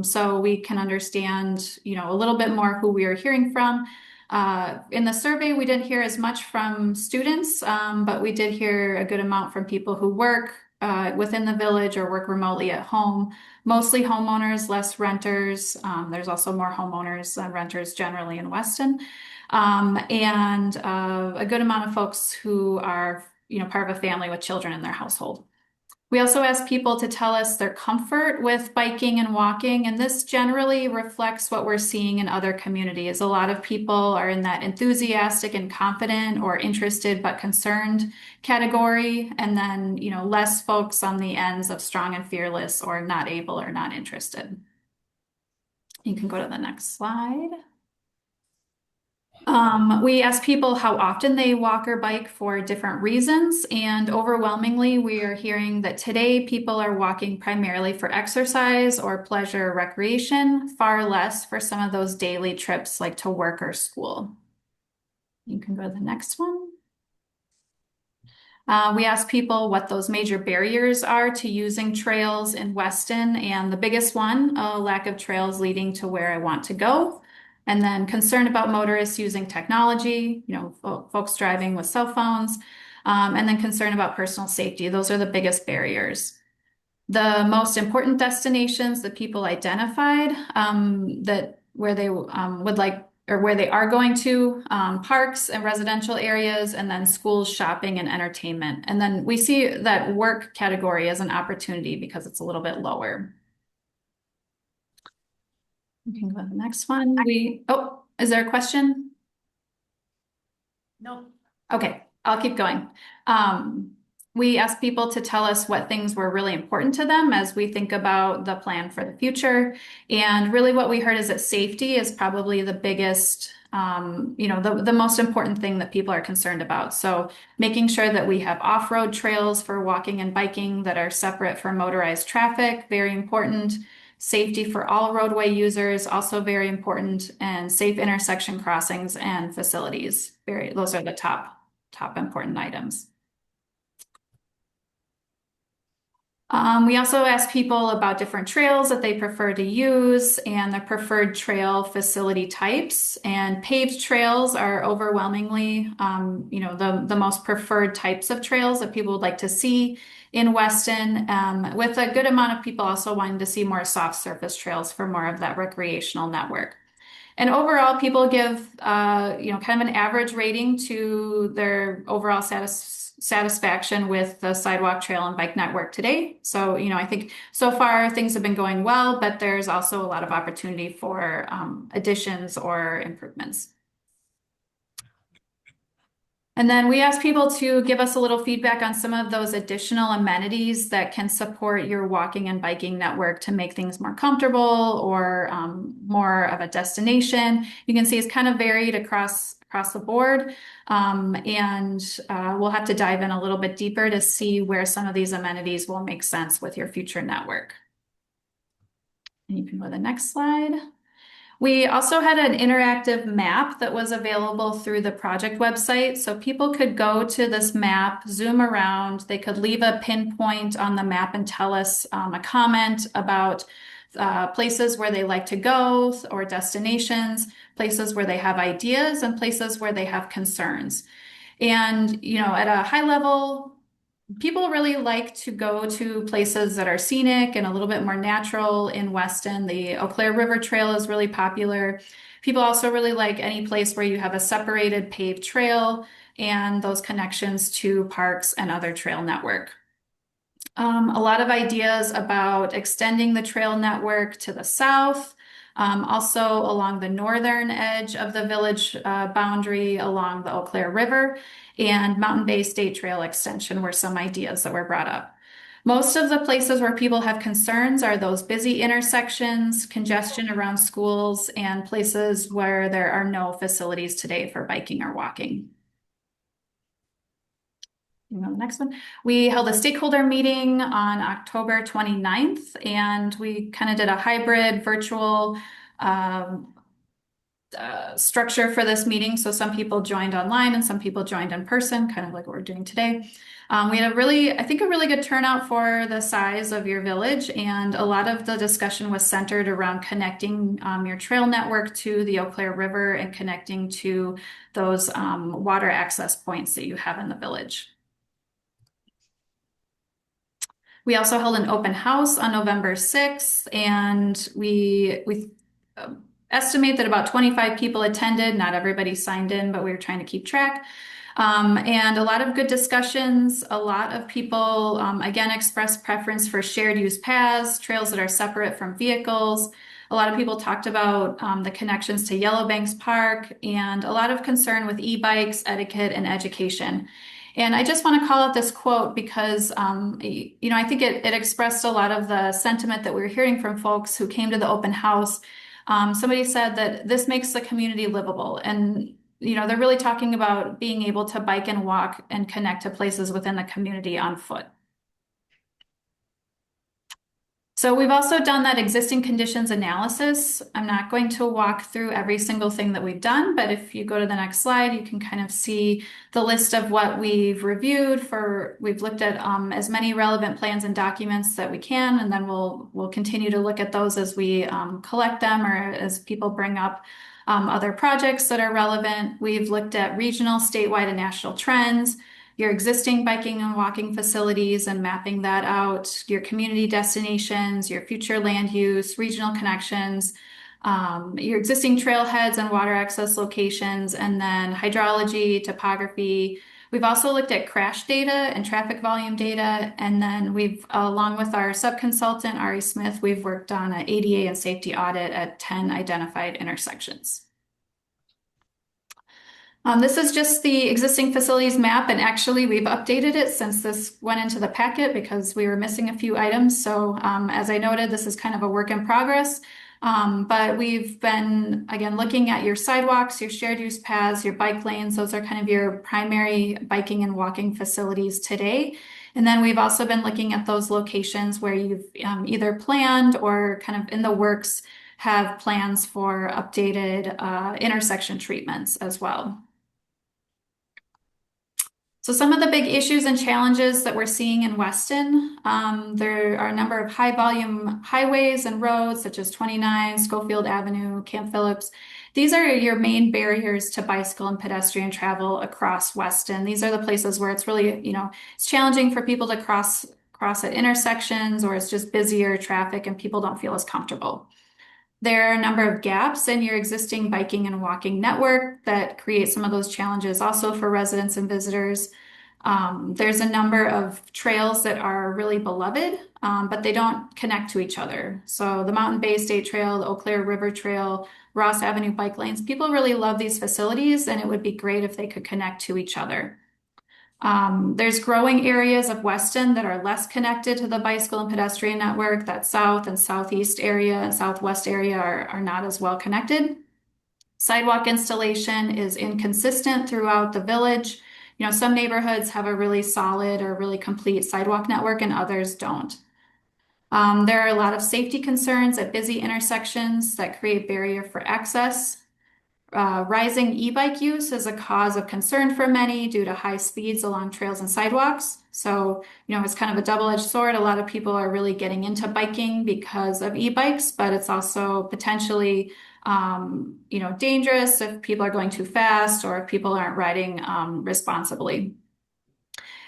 so we can understand, a little bit more who we are hearing from. In the survey, we didn't hear as much from students, but we did hear a good amount from people who work within the village or work remotely at home. Mostly homeowners, less renters. There's also more homeowners than renters generally in Weston. And a good amount of folks who are, part of a family with children in their household. We also ask people to tell us their comfort with biking and walking, and this generally reflects what we're seeing in other communities. A lot of people are in that enthusiastic and confident or interested but concerned category, and then, less folks on the ends of strong and fearless or not able or not interested. You can go to the next slide. We ask people how often they walk or bike for different reasons, and overwhelmingly, we are hearing that today people are walking primarily for exercise or pleasure or recreation, far less for some of those daily trips like to work or school. You can go to the next one. We ask people what those major barriers are to using trails in Weston, and the biggest one, a lack of trails leading to where I want to go. And then concern about motorists using technology, folks driving with cell phones, and then concern about personal safety. Those are the biggest barriers. The most important destinations that people identified that where they would like or where they are going to, parks and residential areas, and then schools, shopping, and entertainment. And then we see that work category as an opportunity because it's a little bit lower. We can go to the next one. Is there a question? No. Okay, I'll keep going. We asked people to tell us what things were really important to them as we think about the plan for the future. And really what we heard is that safety is probably the biggest, the most important thing that people are concerned about. So making sure that we have off-road trails for walking and biking that are separate from motorized traffic, very important. Safety for all roadway users, also very important, and safe intersection crossings and facilities. Those are the top important items. We also asked people about different trails that they prefer to use and their preferred trail facility types. And paved trails are overwhelmingly, the most preferred types of trails that people would like to see in Weston, with a good amount of people also wanting to see more soft surface trails for more of that recreational network. And overall, people give, kind of an average rating to their overall satisfaction with the sidewalk, trail, and bike network today. So, I think so far things have been going well, but there's also a lot of opportunity for additions or improvements. And then we asked people to give us a little feedback on some of those additional amenities that can support your walking and biking network to make things more comfortable or more of a destination. You can see it's kind of varied across the board. We'll have to dive in a little bit deeper to see where some of these amenities will make sense with your future network. And you can go to the next slide. We also had an interactive map that was available through the project website. So people could go to this map, zoom around, they could leave a pinpoint on the map and tell us a comment about places where they like to go or destinations, places where they have ideas, and places where they have concerns. And, at a high level, people really like to go to places that are scenic and a little bit more natural in Weston. The Eau Claire River Trail is really popular. People also really like any place where you have a separated paved trail and those connections to parks and other trail network. A lot of ideas about extending the trail network to the south, also along the northern edge of the village boundary along the Eau Claire River, and Mountain Bay State Trail extension were some ideas that were brought up. Most of the places where people have concerns are those busy intersections, congestion around schools, and places where there are no facilities today for biking or walking. The next one. We held a stakeholder meeting on October 29th, and we kind of did a hybrid virtual structure for this meeting. So some people joined online and some people joined in person, kind of like what we're doing today. We had I think a really good turnout for the size of your village, and a lot of the discussion was centered around connecting your trail network to the Eau Claire River and connecting to those water access points that you have in the village. We also held an open house on November 6th, and we estimate that about 25 people attended. Not everybody signed in, but we were trying to keep track. And a lot of good discussions. A lot of people, again, expressed preference for shared use paths, trails that are separate from vehicles. A lot of people talked about the connections to Yellowbanks Park, and a lot of concern with e-bikes, etiquette, and education. And I just want to call out this quote because, I think it expressed a lot of the sentiment that we were hearing from folks who came to the open house. Somebody said that this makes the community livable, and they're really talking about being able to bike and walk and connect to places within the community on foot. So we've also done that existing conditions analysis. I'm not going to walk through every single thing that we've done, but if you go to the next slide, you can kind of see the list of what we've reviewed. We've looked at as many relevant plans and documents that we can, and then we'll continue to look at those as we collect them or as people bring up other projects that are relevant. We've looked at regional, statewide, and national trends, your existing biking and walking facilities and mapping that out, your community destinations, your future land use, regional connections, your existing trailheads and water access locations, and then hydrology, topography. We've also looked at crash data and traffic volume data, and then along with our sub-consultant, Ari Smith, we've worked on an ADA and safety audit at 10 identified intersections. This is just the existing facilities map, and actually we've updated it since this went into the packet because we were missing a few items. So as I noted, this is kind of a work in progress, but we've been, again, looking at your sidewalks, your shared use paths, your bike lanes. Those are kind of your primary biking and walking facilities today. And then we've also been looking at those locations where you've either planned or kind of in the works have plans for updated intersection treatments as well. So some of the big issues and challenges that we're seeing in Weston, there are a number of high volume highways and roads such as 29, Schofield Avenue, Camp Phillips. These are your main barriers to bicycle and pedestrian travel across Weston. These are the places where it's really, it's challenging for people to cross at intersections, or it's just busier traffic and people don't feel as comfortable. There are a number of gaps in your existing biking and walking network that create some of those challenges also for residents and visitors. There's a number of trails that are really beloved, but they don't connect to each other. So the Mountain Bay State Trail, the Eau Claire River Trail, Ross Avenue bike lanes, people really love these facilities, and it would be great if they could connect to each other. There's growing areas of Weston that are less connected to the bicycle and pedestrian network. That south and southeast area and southwest area are not as well connected. Sidewalk installation is inconsistent throughout the village. Some neighborhoods have a really solid or really complete sidewalk network and others don't. There are a lot of safety concerns at busy intersections that create barrier for access. Rising e-bike use is a cause of concern for many due to high speeds along trails and sidewalks. So, it's kind of a double-edged sword. A lot of people are really getting into biking because of e-bikes, but it's also potentially, dangerous if people are going too fast or if people aren't riding responsibly.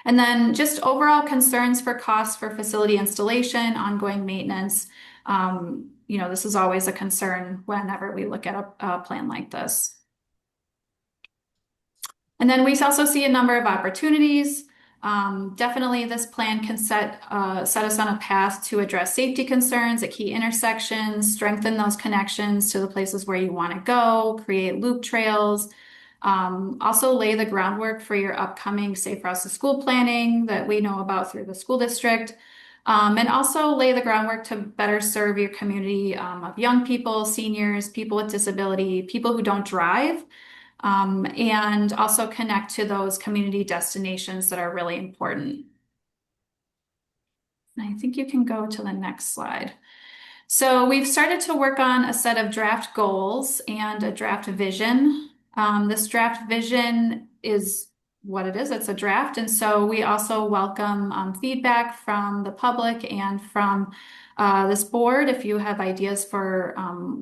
And then just overall concerns for costs for facility installation, ongoing maintenance. This is always a concern whenever we look at a plan like this. And then we also see a number of opportunities. Definitely this plan can set us on a path to address safety concerns at key intersections, strengthen those connections to the places where you want to go, create loop trails, also lay the groundwork for your upcoming Safe Routes to School planning that we know about through the school district. And also lay the groundwork to better serve your community of young people, seniors, people with disability, people who don't drive, and also connect to those community destinations that are really important. And I think you can go to the next slide. So we've started to work on a set of draft goals and a draft vision. This draft vision is what it is. It's a draft. And so we also welcome feedback from the public and from this board. If you have ideas for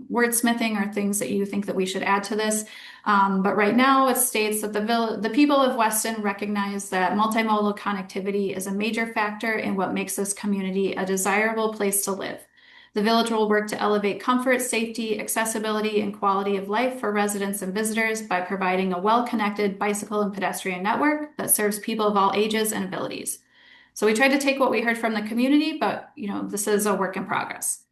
wordsmithing or things that you think that we should add to this. But right now it states that the people of Weston recognize that multimodal connectivity is a major factor in what makes this community a desirable place to live. The village will work to elevate comfort, safety, accessibility, and quality of life for residents and visitors by providing a well-connected bicycle and pedestrian network that serves people of all ages and abilities. So we tried to take what we heard from the community, but this is a work in progress.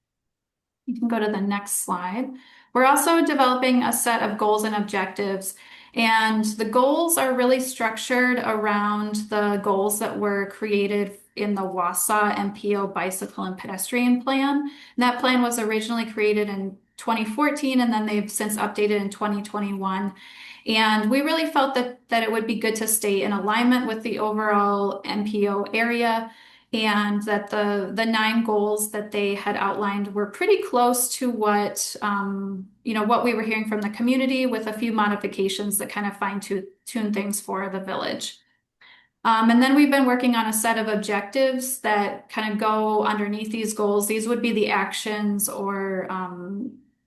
You can go to the next slide. We're also developing a set of goals and objectives, and the goals are really structured around the goals that were created in the Wausau MPO Bicycle and Pedestrian Plan. And that plan was originally created in 2014, and then they've since updated in 2021. And we really felt that it would be good to stay in alignment with the overall MPO area, and that the 9 goals that they had outlined were pretty close to what what we were hearing from the community, with a few modifications that kind of fine-tune things for the village. And then we've been working on a set of objectives that kind of go underneath these goals. These would be the actions or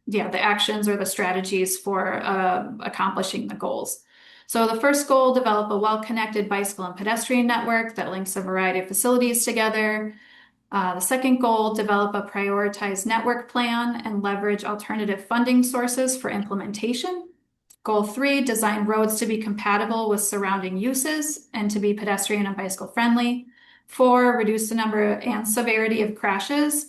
the strategies for accomplishing the goals. So the first goal, develop a well-connected bicycle and pedestrian network that links a variety of facilities together. The second goal, develop a prioritized network plan and leverage alternative funding sources for implementation. Goal 3, design roads to be compatible with surrounding uses and to be pedestrian and bicycle friendly. 4, reduce the number and severity of crashes.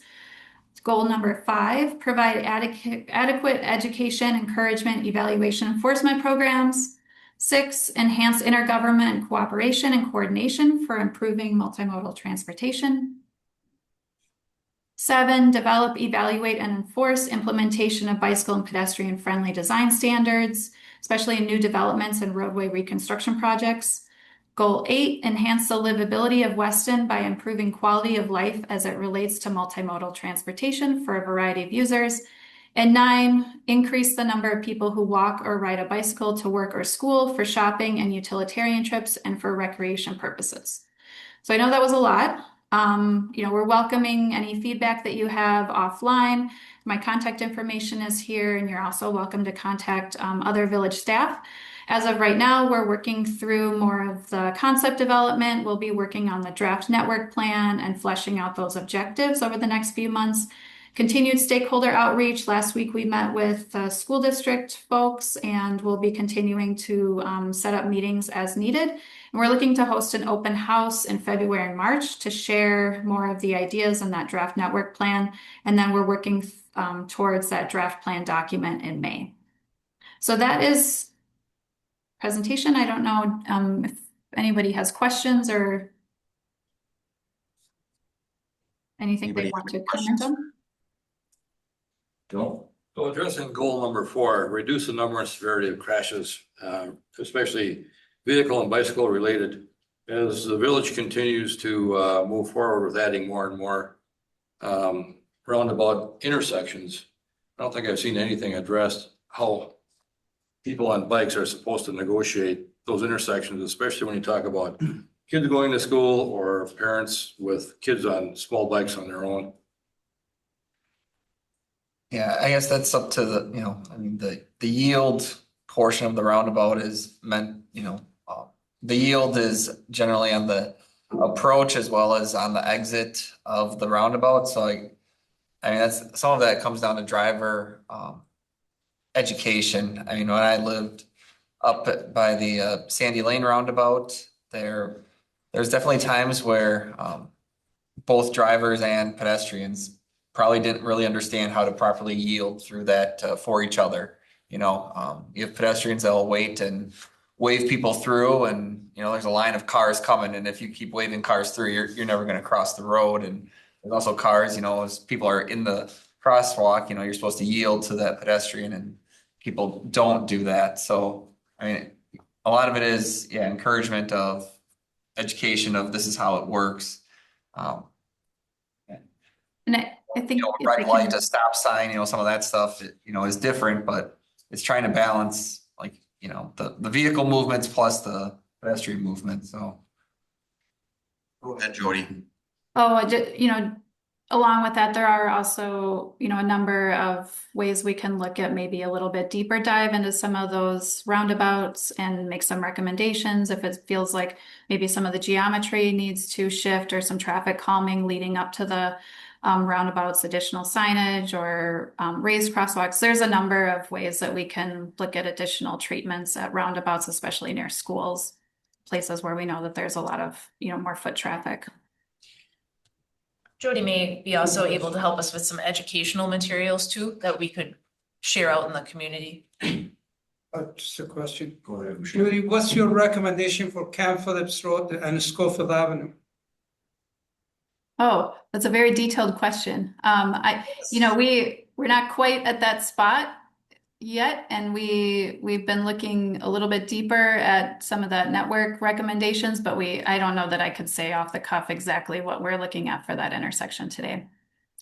Goal number 5, provide adequate education, encouragement, evaluation, enforcement programs. 6, enhance intergovernment cooperation and coordination for improving multimodal transportation. 7, develop, evaluate, and enforce implementation of bicycle and pedestrian friendly design standards, especially in new developments and roadway reconstruction projects. Goal 8, enhance the livability of Weston by improving quality of life as it relates to multimodal transportation for a variety of users. And 9, increase the number of people who walk or ride a bicycle to work or school, for shopping and utilitarian trips, and for recreation purposes. So I know that was a lot. We're welcoming any feedback that you have offline. My contact information is here, and you're also welcome to contact other village staff. As of right now, we're working through more of the concept development. We'll be working on the draft network plan and fleshing out those objectives over the next few months. Continued stakeholder outreach. Last week we met with school district folks, and we'll be continuing to set up meetings as needed. And we're looking to host an open house in February and March to share more of the ideas in that draft network plan. And then we're working towards that draft plan document in May. So that is presentation. I don't know if anybody has questions or anything they want to comment on. So addressing goal number 4, reduce the number and severity of crashes, especially vehicle and bicycle related. As the village continues to move forward with adding more and more roundabout intersections, I don't think I've seen anything addressed how people on bikes are supposed to negotiate those intersections, especially when you talk about kids going to school or parents with kids on small bikes on their own. Yeah, I guess that's up to the yield portion of the roundabout is meant, the yield is generally on the approach as well as on the exit of the roundabout. So that's some of that comes down to driver education. When I lived up by the Sandy Lane roundabout, there's definitely times where both drivers and pedestrians probably didn't really understand how to properly yield through that for each other. You have pedestrians that will wait and wave people through, and there's a line of cars coming, and if you keep waving cars through, you're never going to cross the road. And there's also cars, as people are in the crosswalk, you're supposed to yield to that pedestrian, and people don't do that. So a lot of it is encouragement of education of this is how it works. I think if we red light, can- a stop sign, some of that stuff, is different, but it's trying to balance like, the vehicle movements plus the pedestrian movement, so. Go ahead, Jody. Oh, along with that, there are also, a number of ways we can look at maybe a little bit deeper dive into some of those roundabouts and make some recommendations if it feels like maybe some of the geometry needs to shift or some traffic calming leading up to the roundabouts, additional signage or raised crosswalks. There's a number of ways that we can look at additional treatments at roundabouts, especially near schools, places where we know that there's a lot of, more foot traffic. Jody may be also able to help us with some educational materials too, that we could share out in the community. Just a question. Go ahead. Judy, what's your recommendation for Camp Phillips Road and Schofield Avenue? Oh, that's a very detailed question. We're not quite at that spot yet, and we've been looking a little bit deeper at some of that network recommendations, but I don't know that I could say off the cuff exactly what we're looking at for that intersection today.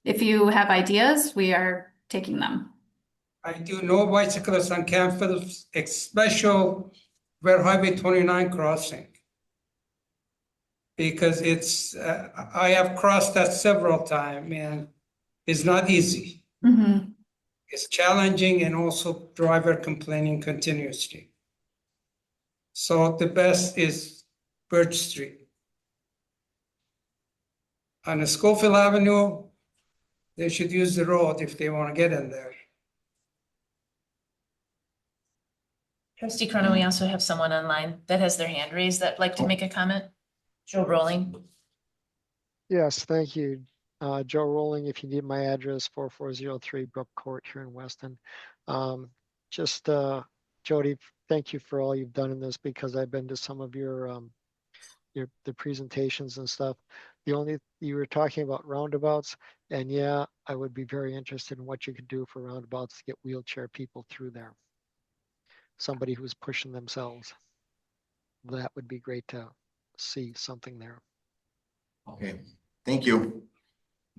If you have ideas, we are taking them. I do no bicyclists on Camp Phillips, especially where Highway 29 crossing. Because I have crossed that several times and it's not easy. Mm-hmm. It's challenging and also driver complaining continuously. So the best is Birch Street. On the Schofield Avenue, they should use the road if they want to get in there. Trustee Cronin, we also have someone online that has their hand raised that'd like to make a comment. Joe Rolling. Yes, thank you. Joe Rolling, if you need my address, 4403 Brook Court here in Weston. Jody, thank you for all you've done in this because I've been to some of the presentations and stuff. You were talking about roundabouts, and yeah, I would be very interested in what you could do for roundabouts to get wheelchair people through there. Somebody who's pushing themselves. That would be great to see something there. Okay, thank you.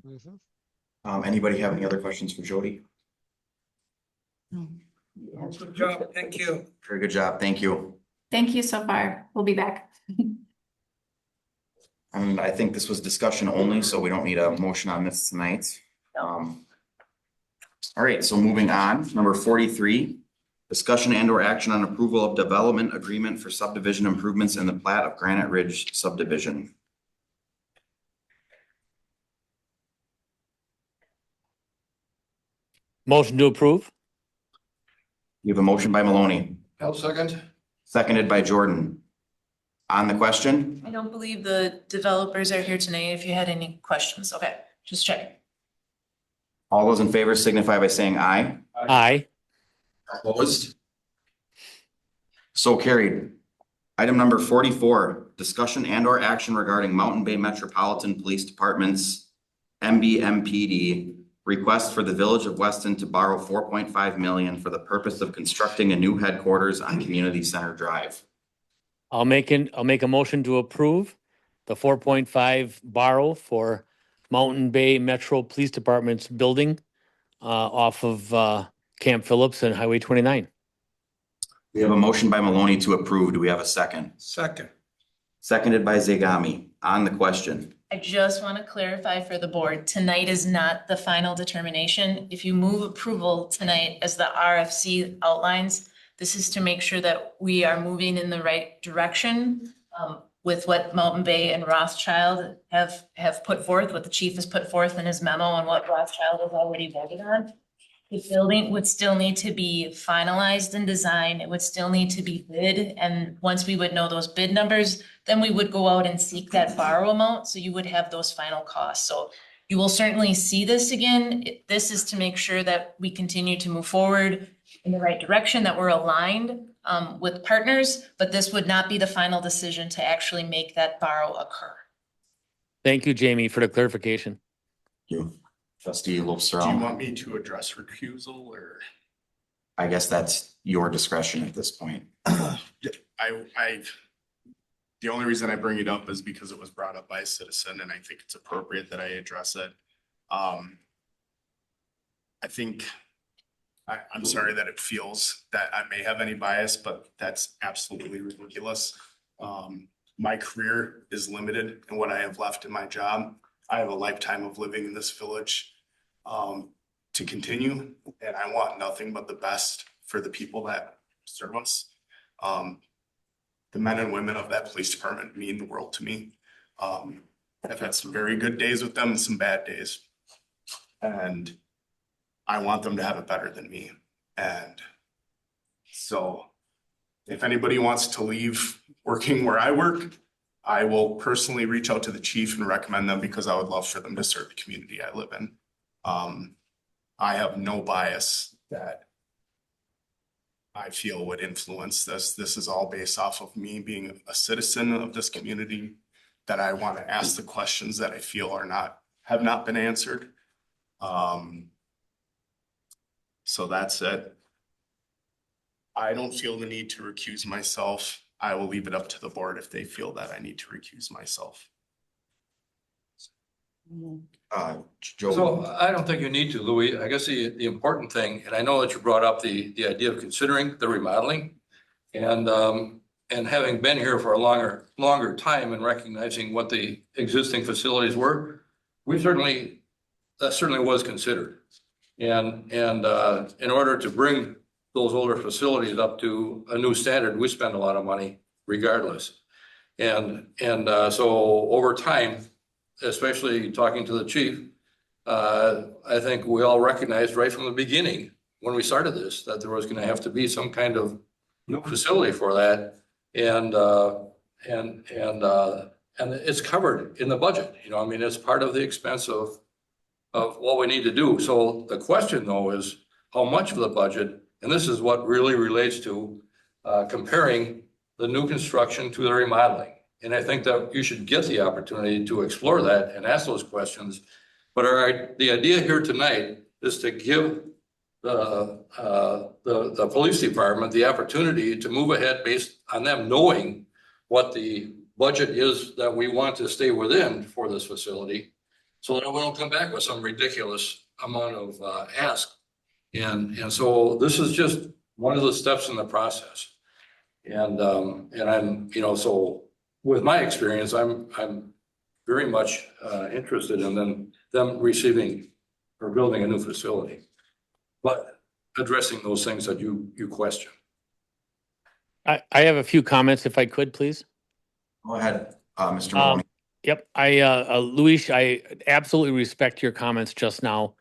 Mm-hmm. Anybody have any other questions for Jody? Good job, thank you. Very good job, thank you. Thank you so far. We'll be back. And I think this was discussion only, so we don't need a motion on this tonight. All right, so moving on, number 43, discussion and or action on approval of development agreement for subdivision improvements in the plat of Granite Ridge subdivision. Motion to approve? You have a motion by Maloney, I'll second. seconded by Jordan. On the question, I don't believe the developers are here tonight. If you had any questions, okay, just checking. all those in favor signify by saying aye. Aye. Opposed? So carried. Item number 44, discussion and or action regarding Mountain Bay Metropolitan Police Department's MBMPD request for the Village of Weston to borrow 4.5 million for the purpose of constructing a new headquarters on Community Center Drive. I'll make a motion to approve the 4.5 borrow for Mountain Bay Metro Police Department's building off of Camp Phillips and Highway 29. We have a motion by Maloney to approve. Do we have a second? Second. Seconded by Zegami. On the question. I just want to clarify for the board, tonight is not the final determination. If you move approval tonight as the RFC outlines, this is to make sure that we are moving in the right direction with what Mountain Bay and Rothschild have put forth, what the chief has put forth in his memo and what Rothschild has already voted on. The building would still need to be finalized and designed. It would still need to be bid. And once we would know those bid numbers, then we would go out and seek that borrow amount. So you would have those final costs. So you will certainly see this again. This is to make sure that we continue to move forward in the right direction, that we're aligned with partners, but this would not be the final decision to actually make that borrow occur. Thank you, Jamie, for the clarification. Thank you. Trustee Do you Lobster. want me to address recusal or? I guess that's your discretion at this point. The only reason I bring it up is because it was brought up by a citizen and I think it's appropriate that I address it. I think, I'm sorry that it feels that I may have any bias, but that's absolutely ridiculous. My career is limited in what I have left in my job. I have a lifetime of living in this village to continue, and I want nothing but the best for the people that serve us. The men and women of that police department mean the world to me. I've had some very good days with them and some bad days. And I want them to have it better than me. And so if anybody wants to leave working where I work, I will personally reach out to the chief and recommend them because I would love for them to serve the community I live in. I have no bias that I feel would influence this. This is all based off of me being a citizen of this community, that I want to ask the questions that I feel have not been answered. So that's it. I don't feel the need to recuse myself. I will leave it up to the board if they feel that I need to recuse myself. Joe. So I don't think you need to, Louis. I guess the important thing, and I know that you brought up the idea of considering the remodeling and having been here for a longer time and recognizing what the existing facilities were, that certainly was considered. And in order to bring those older facilities up to a new standard, we spend a lot of money regardless. And so over time, especially talking to the chief, I think we all recognized right from the beginning when we started this that there was going to have to be some kind of new facility for that, and it's covered in the budget. You know, I mean, it's part of the expense of what we need to do. So the question though is how much of the budget, and this is what really relates to comparing the new construction to the remodeling. And I think that you should get the opportunity to explore that and ask those questions. But the idea here tonight is to give the police department the opportunity to move ahead based on them knowing what the budget is that we want to stay within for this facility, so that we don't come back with some ridiculous amount of ask. And so this is just one of the steps in the process. And I'm, you know, so with my experience, I'm very much interested in them receiving or building a new facility, but addressing those things that you question. I have a few comments if I could, please. Go ahead, Mr. Maloney. Yep, Luis, I absolutely respect your comments just now.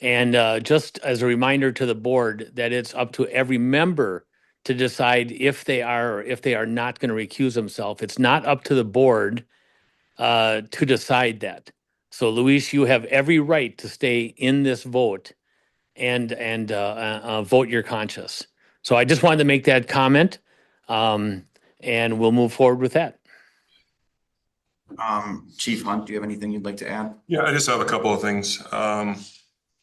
And just as a reminder to the board that it's up to every member to decide if they are or if they are not going to recuse themselves. It's not up to the board to decide that. So Luis, you have every right to stay in this vote and vote your conscience. So I just wanted to make that comment, and we'll move forward with that. Chief Hunt, do you have anything you'd like to add? Yeah, I just have a couple of things.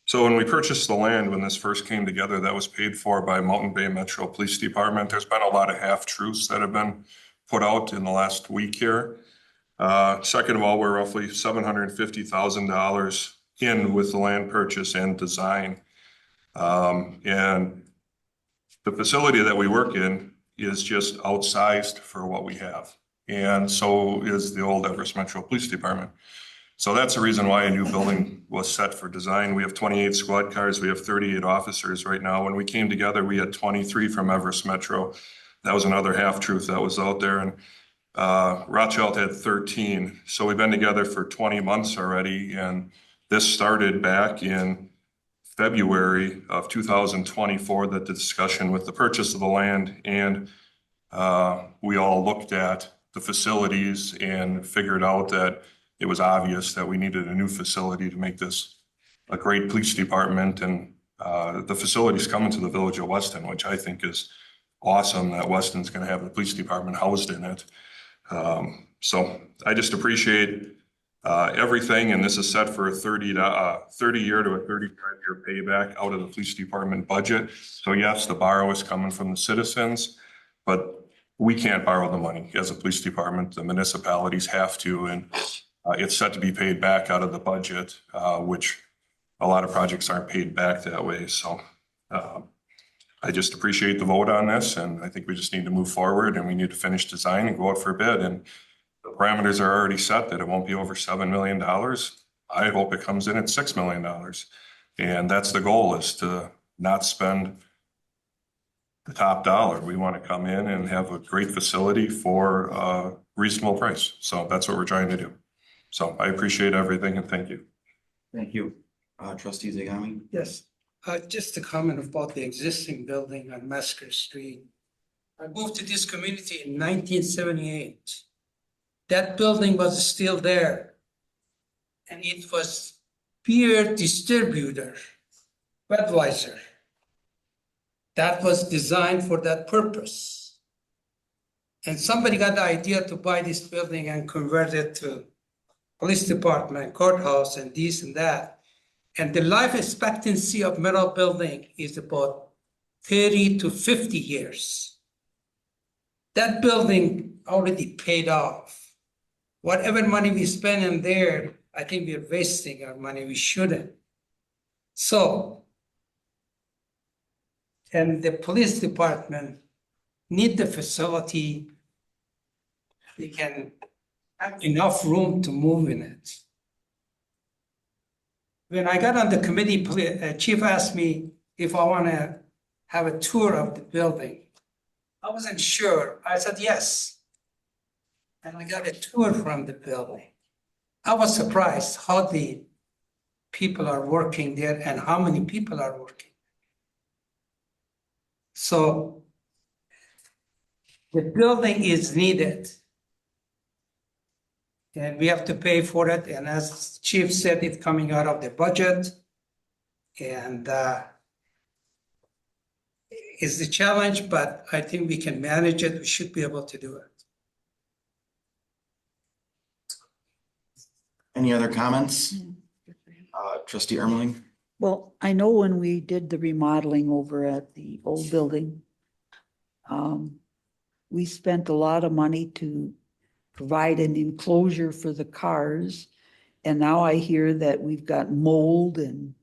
So when we purchased the land, when this first came together, that was paid for by Mountain Bay Metro Police Department. There's been a lot of half-truths that have been put out in the last week here. Second of all, we're roughly $750,000 in with the land purchase and design. And the facility that we work in is just outsized for what we have. And so is the old Everest Metro Police Department. So that's the reason why a new building was set for design. We have 28 squad cars. We have 38 officers right now. When we came together, we had 23 from Everest Metro. That was another half-truth that was out there. And Rothschild had 13. So we've been together for 20 months already. And this started back in February of 2024, that the discussion with the purchase of the land. And we all looked at the facilities and figured out that it was obvious that we needed a new facility to make this a great police department. And the facility's coming to the village of Weston, which I think is awesome that Weston's going to have the police department housed in it. So I just appreciate everything. And this is set for a 30-year to a 35-year payback out of the police department budget. So yes, the borrow is coming from the citizens, but we can't borrow the money as a police department. The municipalities have to, and it's set to be paid back out of the budget, which a lot of projects aren't paid back that way, so. I just appreciate the vote on this, and I think we just need to move forward, and we need to finish design and go out for bid, and the parameters are already set that it won't be over $7 million. I hope it comes in at $6 million. And that's the goal, is to not spend the top dollar. We want to come in and have a great facility for a reasonable price. So that's what we're trying to do. So I appreciate everything and thank you. Thank you. Trustee Zagami? Yes, just a comment about the existing building on Massacre Street. I moved to this community in 1978. That building was still there. And it was beer distributor, Budweiser. That was designed for that purpose. And somebody got the idea to buy this building and convert it to police department, courthouse, and this and that. And the life expectancy of metal building is about 30 to 50 years. That building already paid off. Whatever money we spend in there, I think we're wasting our money. We shouldn't. So, and the police department need the facility. They can have enough room to move in it. When I got on the committee, chief asked me if I want to have a tour of the building. I wasn't sure. I said yes. And I got a tour from the building. I was surprised how the people are working there and how many people are working. So the building is needed. And we have to pay for it. And as Chief said, it's coming out of the budget. And it's the challenge, but I think we can manage it. We should be able to do it. Any other comments? Trustee Ermeling? Well, I know when we did the remodeling over at the old building, we spent a lot of money to provide an enclosure for the cars. And now I hear that we've got mold and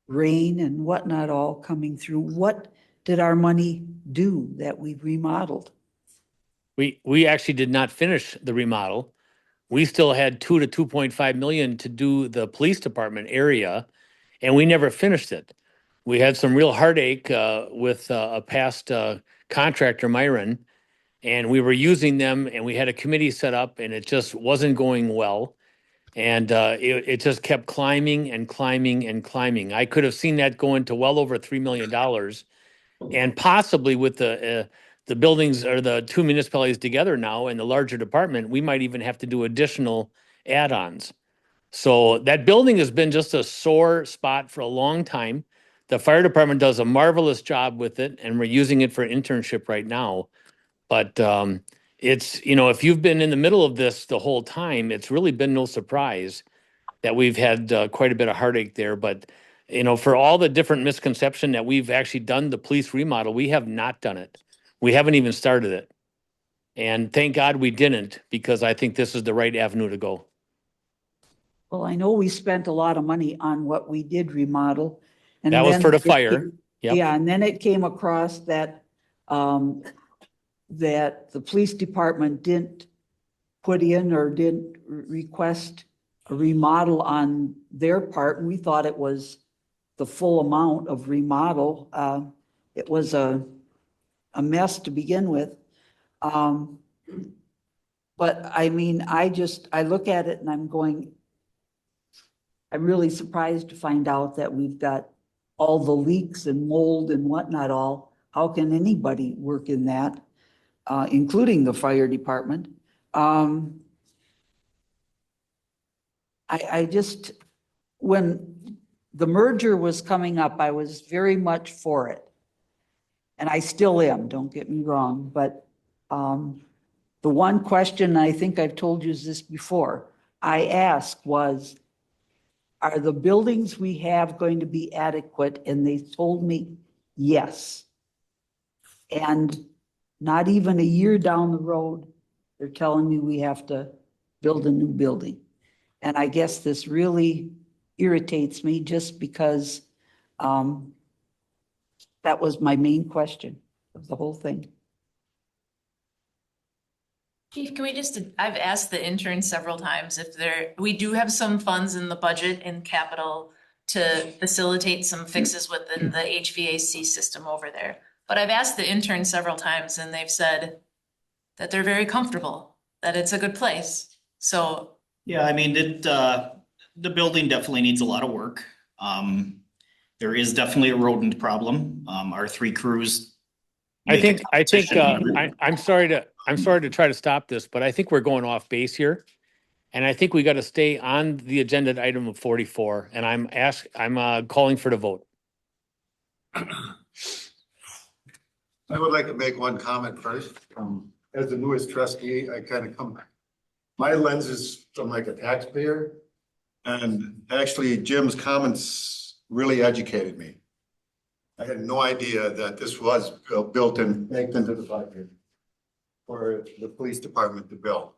rain and whatnot all coming through. What did our money do that we remodeled? We actually did not finish the remodel. We still had 2 to 2.5 million to do the police department area, and we never finished it. We had some real heartache with a past contractor, Myron, and we were using them, and we had a committee set up, and it just wasn't going well. And it just kept climbing and climbing and climbing. I could have seen that go into well over $3 million, and possibly with the buildings or the two municipalities together now and the larger department, we might even have to do additional add-ons. So that building has been just a sore spot for a long time. The fire department does a marvelous job with it, and we're using it for internship right now. But it's, you know, if you've been in the middle of this the whole time, it's really been no surprise that we've had quite a bit of heartache there. But, you know, for all the different misconception that we've actually done the police remodel, we have not done it. We haven't even started it. And thank God we didn't, because I think this is the right avenue to go. Well, I know we spent a lot of money on what we did remodel. And That was then for the it fire. came- Yep. Yeah, and then it came across that that the police department didn't put in or didn't request a remodel on their part. And we thought it was the full amount of remodel. It was a mess to begin with. But I mean, I look at it and I'm going, I'm really surprised to find out that we've got all the leaks and mold and whatnot all. How can anybody work in that, including the fire department? I just, when the merger was coming up, I was very much for it. And I still am, don't get me wrong, but the one question, I think I've told you this before, I asked was, are the buildings we have going to be adequate? And they told me yes. And not even a year down the road, they're telling me we have to build a new building. And I guess this really irritates me just because that was my main question of the whole thing. Chief, can we just, I've asked the intern several times if we do have some funds in the budget and capital to facilitate some fixes within the HVAC system over there. But I've asked the intern several times and they've said that they're very comfortable, that it's a good place. So. Yeah, I mean, the building definitely needs a lot of work. There is definitely a rodent problem. Our 3 crews. I'm sorry to try to stop this, but I think we're going off base here. And I think we got to stay on the agenda item of 44, and I'm calling for the vote. I would like to make one comment first. As the newest trustee, I kind of my lens is from like a taxpayer. And actually Jim's comments really educated me. I had no idea that this was built and baked into the budget for the police department to build.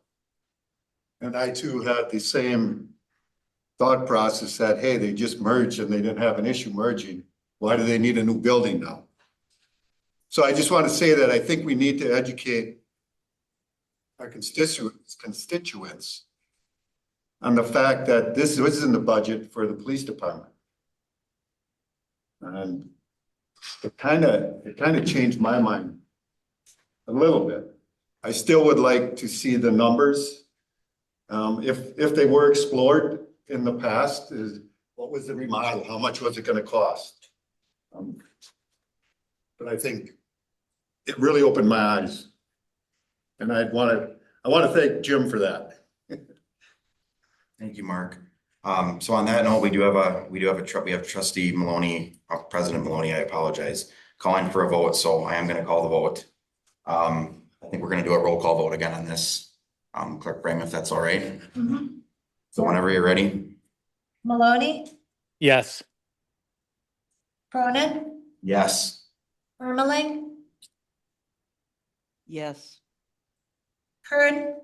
And I too had the same thought process that, hey, they just merged and they didn't have an issue merging. Why do they need a new building now? So I just want to say that I think we need to educate our constituents on the fact that this was in the budget for the police department. And it kind of changed my mind a little bit. I still would like to see the numbers. If they were explored in the past, what was the remodel? How much was it going to cost? But I think it really opened my eyes. And I want to thank Jim for that. Thank you, Mark. So on that note, we have trustee Maloney, President Maloney, I apologize, calling for a vote. So I am going to call the vote. I think we're going to do a roll call vote again on this. Clerk Brame, if that's all right. So whenever you're ready. Maloney, Yes. Cronin, Yes. Ermeling, Yes. Kern,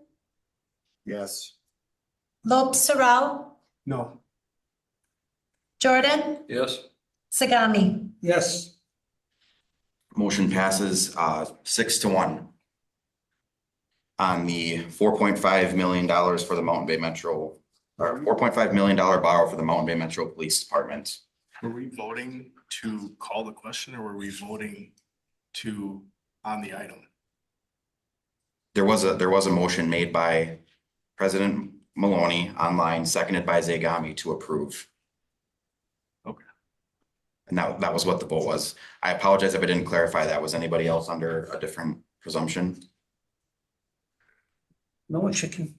Yes. Loeb Sorrell, No. Jordan, Yes. Sagami. Yes. Motion passes 6-1 on the $4.5 million for the Mountain Bay Metro, or $4.5 million borrow for the Mountain Bay Metro Police Department. Were we voting to call the question or were we voting on the item? There was a motion made by President Maloney online, seconded by Zagami to approve. Okay. And that was what the vote was. I apologize if I didn't clarify that. Was anybody else under a different presumption? No one can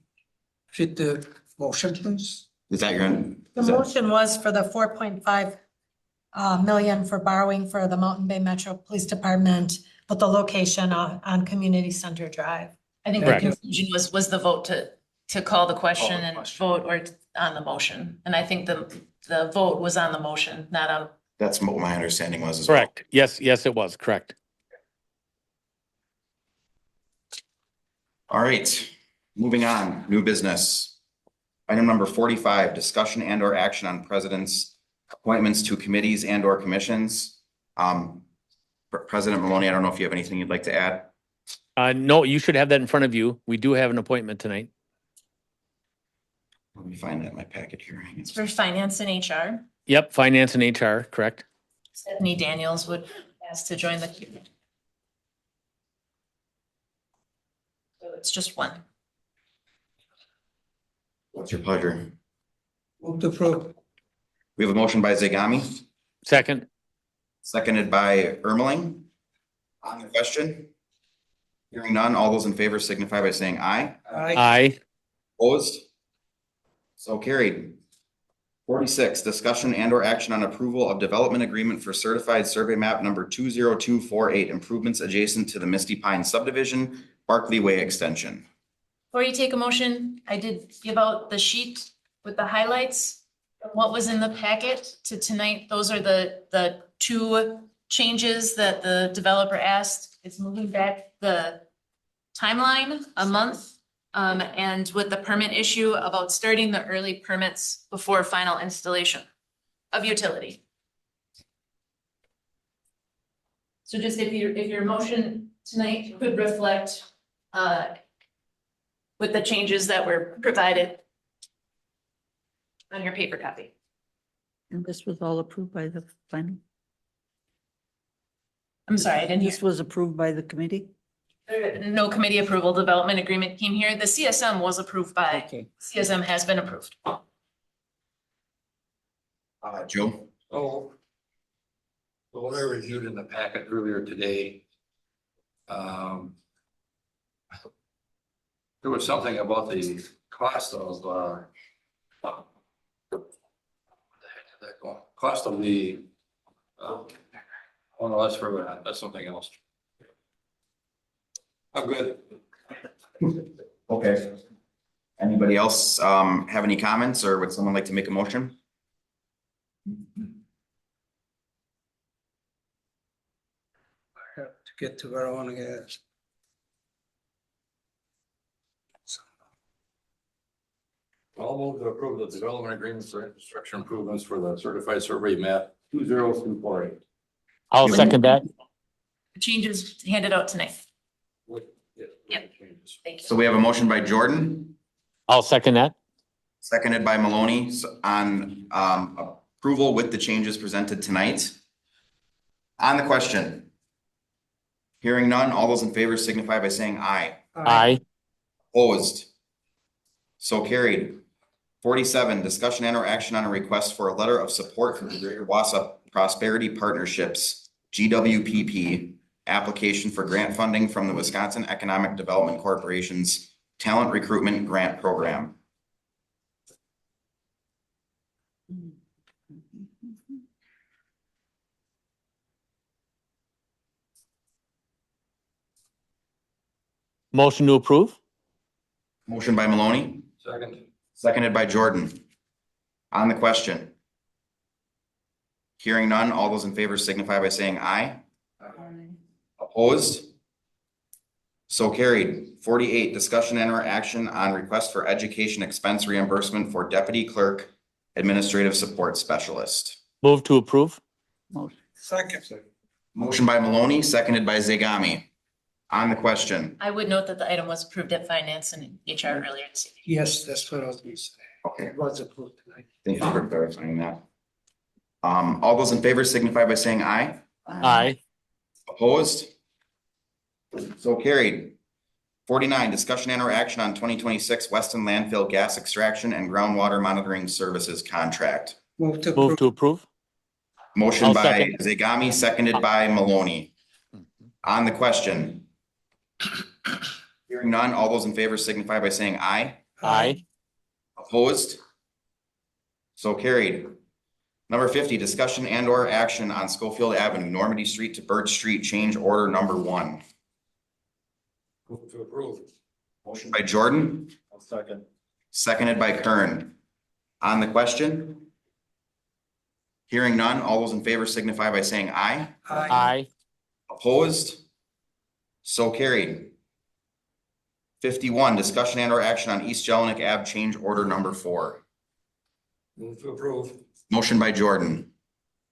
fit the motion, please. Is that your end? The motion was for the 4.5 million for borrowing for the Mountain Bay Metro Police Department, but the location on Community Center Drive. I think the confusion was the vote to call the question and vote or on the motion. And I think the vote was on the motion, not on. That's what my understanding was as well. Correct. Yes, it was correct. All right, moving on, new business. Item number 45, discussion and or action on president's appointments to committees and or commissions. President Maloney, I don't know if you have anything you'd like to add. No, you should have that in front of you. We do have an appointment tonight. Let me find that in my packet here. It's for finance and HR. Yep, finance and HR, correct. Stephanie Daniels would ask to join the committee. So it's just one. What's your pleasure? Move to approve. We have a motion by Zagami, Second. seconded by Ermeling. On the question? Hearing none, all those in favor signify by saying aye. Aye. Opposed? So carried. 46, discussion and or action on approval of development agreement for certified survey map number 20248, improvements adjacent to the Misty Pine subdivision, Barkley Way extension. Before you take a motion, I did give out the sheet with the highlights. What was in the packet to tonight, those are the two changes that the developer asked. It's moving back the timeline a month and with the permit issue about starting the early permits before final installation of utility. So just if your motion tonight could reflect, with the changes that were provided on your paper copy. And this was all approved by the planning? I'm sorry, I didn't hear. This was approved by the committee? No committee approval, development agreement came here. The CSM was approved by, Okay. CSM has been approved. Joe? Oh. So what I reviewed in the packet earlier today. There was something about the cost of, what the heck did that go? Cost of the, oh no, that's something else. I'm good. Okay. Anybody else have any comments, or would someone like to make a motion? I have to get to where I want to get. I'll move to approve the development agreement for infrastructure improvements for the certified survey map 20248. I'll second that. Changes handed out tonight. Yep. Thank you. So we have a motion by Jordan, I'll second that. seconded by Maloney on approval with the changes presented tonight. On the question. Hearing none, all those in favor signify by saying aye. Aye. Opposed? So carried. 47, discussion and or action on a request for a letter of support for the Greater Wausau Prosperity Partnerships, GWPP, application for grant funding from the Wisconsin Economic Development Corporation's Talent Recruitment Grant Program. Motion to approve? Motion by Maloney, Second. seconded by Jordan. On the question. Hearing none, all those in favor signify by saying aye. Opposed? So carried. 48, discussion and or action on request for education expense reimbursement for deputy clerk administrative support specialist. Move to approve? Second. Motion by Maloney, seconded by Zegami. On the question. I would note that the item was approved at finance and HR earlier this evening. Yes, that's what I was going to say. Okay, It was approved tonight. thank you for clarifying that. All those in favor signify by saying aye. Aye. Opposed? So carried. 49, discussion and or action on 2026 Weston landfill gas extraction and groundwater monitoring services contract. Move to Move approve. to approve? Motion I'll by second. Zegami, seconded by Maloney. On the question. Hearing none, all those in favor signify by saying aye. Aye. Opposed? So carried. Number 50, discussion and or action on Schofield Avenue, Normandy Street to Birch Street, change order number 1. Move to approve. Motion by Jordan, I'll second. seconded by Kern. On the question? Hearing none, all those in favor signify by saying aye. Aye. Opposed? So carried. 51, discussion and or action on East Jelinek Ave, change order number 4. Move to approve. Motion by Jordan,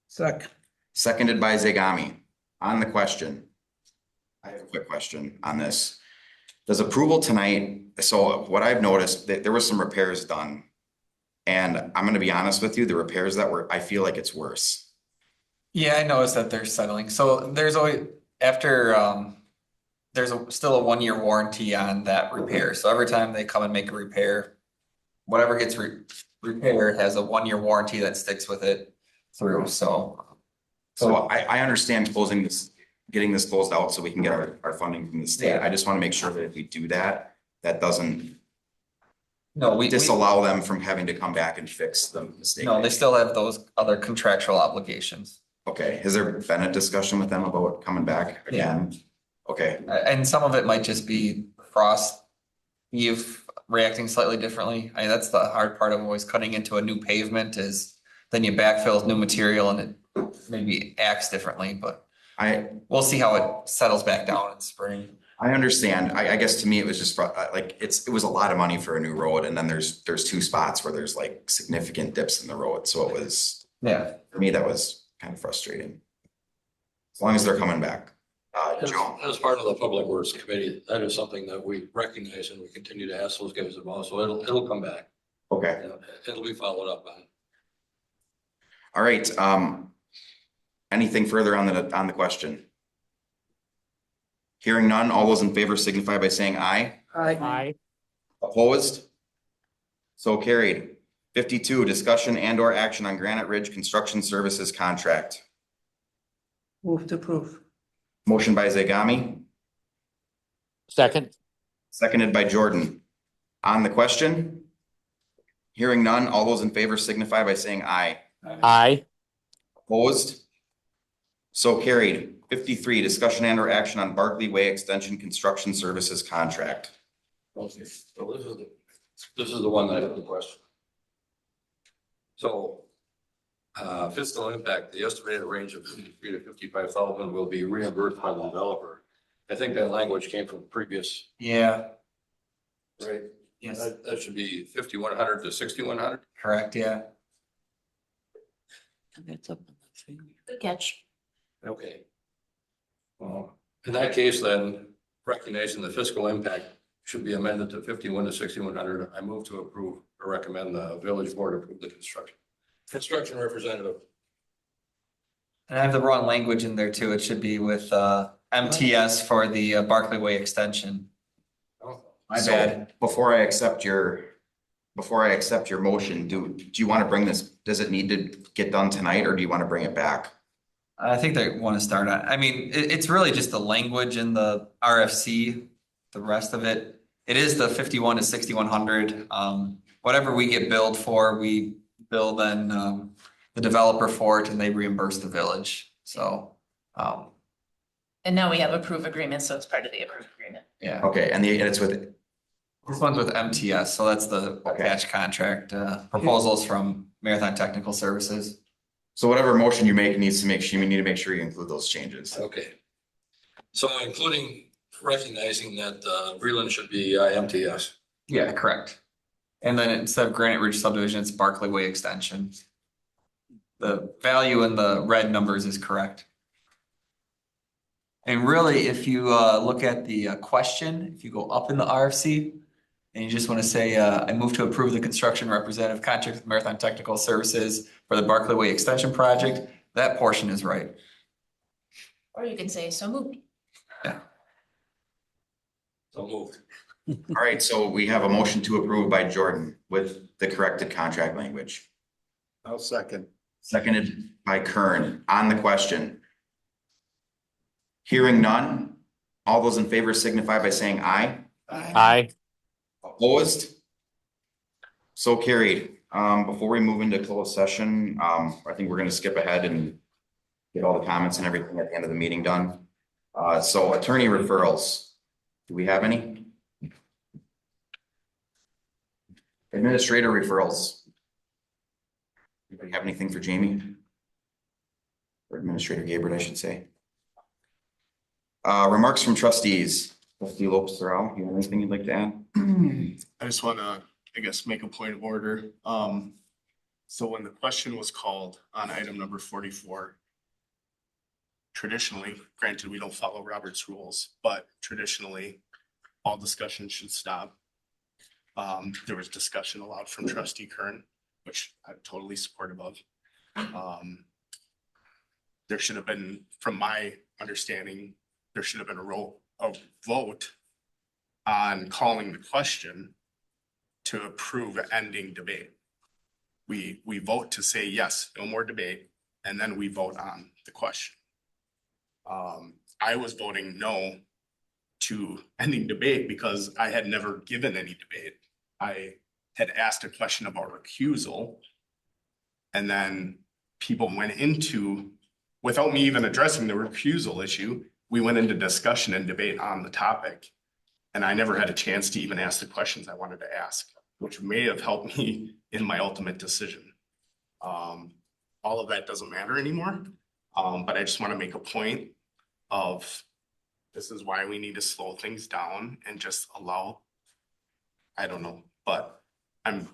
Second. seconded by Zegami. On the question. I have a quick question on this. Does approval tonight, so what I've noticed, that there was some repairs done. And I'm gonna be honest with you, the repairs that were, I feel like it's worse. Yeah, I noticed that they're settling. So there's always, after, there's still a 1-year warranty on that repair. So every time they come and make a repair, whatever gets repaired has a 1-year warranty that sticks with it through, so. So I understand closing this, getting this closed out so we can get our funding from the state. Yeah. I just wanna make sure that if we do that, that doesn't No, we disallow them from having to come back and fix the mistake. no, they still have those other contractual obligations. Okay, has there been a discussion with them about coming back again? Okay, And some of it might just be frost eve reacting slightly differently. I mean, that's the hard part of always cutting into a new pavement is then you backfill with new material and it maybe acts differently, but we'll see how it settles back down in spring. I understand. I guess to me, it was just like, it was a lot of money for a new road, and then there's two spots where there's like significant dips in the road, so it was, Yeah. for me, that was kind of frustrating. As long as they're coming back. Joe? As part of the Public Works Committee, that is something that we recognize and we continue to ask those guys about, so it'll come back. Okay. It'll be followed up on. All right, anything further on the question? Hearing none, all those in favor signify by saying aye. Aye. Opposed? So carried. 52, discussion and or action on Granite Ridge Construction Services contract. Move to approve. Motion by Zagami, Second. seconded by Jordan. On the question? Hearing none, all those in favor signify by saying aye. Aye. Opposed? So carried. 53, discussion and or action on Barkley Way Extension Construction Services contract. Okay, so this is the one that I have the question. So, fiscal impact, the estimated range of 53 to 55,000 will be reimbursed by the developer. I think that language came from previous. Yeah, Right. yes, That should be 5,100 to 6,100. correct, yeah. That's up on the thing. Good catch. Okay. Well, in that case, then recognizing the fiscal impact should be amended to 51 to 6,100. I move to approve or recommend the village board approve the construction representative. And I have the wrong language in there too. It should be with MTS for the Barkley Way extension. Oh, My So, bad. Before I accept your motion, do you want to bring this, does it need to get done tonight, or do you want to bring it back? I think they want to start on, I mean, it's really just the language in the RFC, the rest of it. It is the 51 to 6,100. Whatever we get billed for, we bill then the developer for it and they reimburse the village. So, And now we have approved agreement, so it's part of the approved agreement. yeah. Okay, and it's with, This one's with MTS, so that's the cash contract proposals from Marathon Technical Services. so whatever motion you make needs to make sure, you need to make sure you include those changes. Okay. So including recognizing that Breland should be MTS. Yeah, correct. And then instead of Granite Ridge subdivision, it's Barkley Way extension. The value in the red numbers is correct. And really, if you look at the question, if you go up in the RFC and you just want to say, I move to approve the construction representative contract with Marathon Technical Services for the Barkley Way extension project, that portion is right. Or you can say so moved. So moved. All right, so we have a motion to approve by Jordan with the corrected contract language. I'll second. Seconded by Kern. On the question. Hearing none, all those in favor signify by saying aye. Aye. Opposed? So carried. Before we move into closed session, I think we're gonna skip ahead and get all the comments and everything at the end of the meeting done. So attorney referrals, do we have any? Administrator referrals. Anybody have anything for Jamie? Or Administrator Gabriel, I should say. Remarks from trustees. Trustee Lopes Thorell, you have anything you'd like to add? I just want to, I guess, make a point of order. So when the question was called on item number 44, traditionally, granted, we don't follow Robert's rules, but traditionally, all discussion should stop. There was discussion allowed from trustee Kern, which I'm totally supportive of. There should have been, from my understanding, there should have been a vote on calling the question to approve ending debate. We vote to say yes, no more debate, and then we vote on the question. I was voting no to ending debate because I had never given any debate. I had asked a question about recusal, and then people went into, without me even addressing the recusal issue, we went into discussion and debate on the topic. And I never had a chance to even ask the questions I wanted to ask, which may have helped me in my ultimate decision. All of that doesn't matter anymore. But I just want to make a point of This is why we need to slow things down and just allow. I don't know, but I'm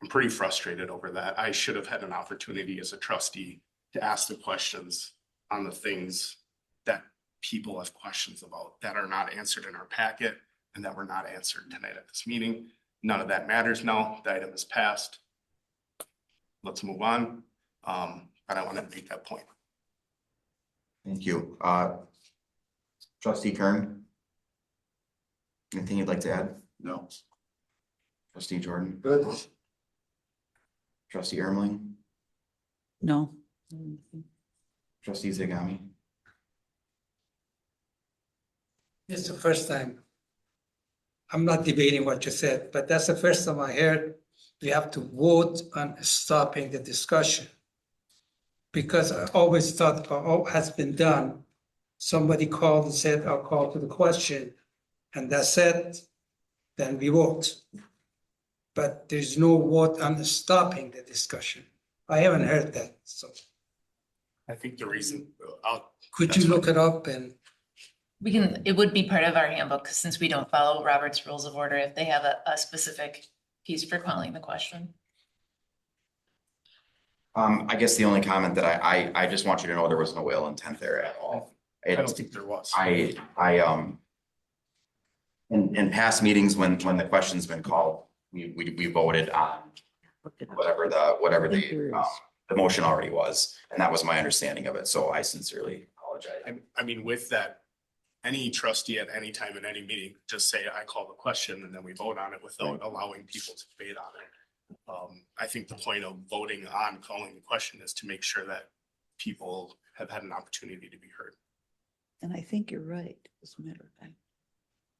pretty frustrated over that. I should have had an opportunity as a trustee to ask the questions on the things that people have questions about that are not answered in our packet and that were not answered tonight at this meeting. None of that matters now. The item is passed. Let's move on. But I want to make that point. Thank you. Trustee Kern? Anything you'd like to add? No. Trustee Jordan? Good. Trustee Ermling? No. Trustee Zagami? This is the first time. I'm not debating what you said, but that's the first time I heard we have to vote on stopping the discussion. Because I always thought all has been done. Somebody called and said, I'll call to the question, and that's it, then we vote. But there's no vote on stopping the discussion. I haven't heard that, so. I think the reason, Could you look it up and? We can, it would be part of our handbook, since we don't follow Robert's Rules of Order if they have a specific piece for calling the question. I guess the only comment that I just want you to know there was no ill intent there at all. I don't think there was. In past meetings, when the question's been called, we voted on whatever the motion already was, and that was my understanding of it, so I sincerely apologize. I mean, with that, any trustee at any time in any meeting, just say, I call the question, and then we vote on it without allowing people to debate on it. I think the point of voting on calling the question is to make sure that people have had an opportunity to be heard. And I think you're right, as a matter of fact.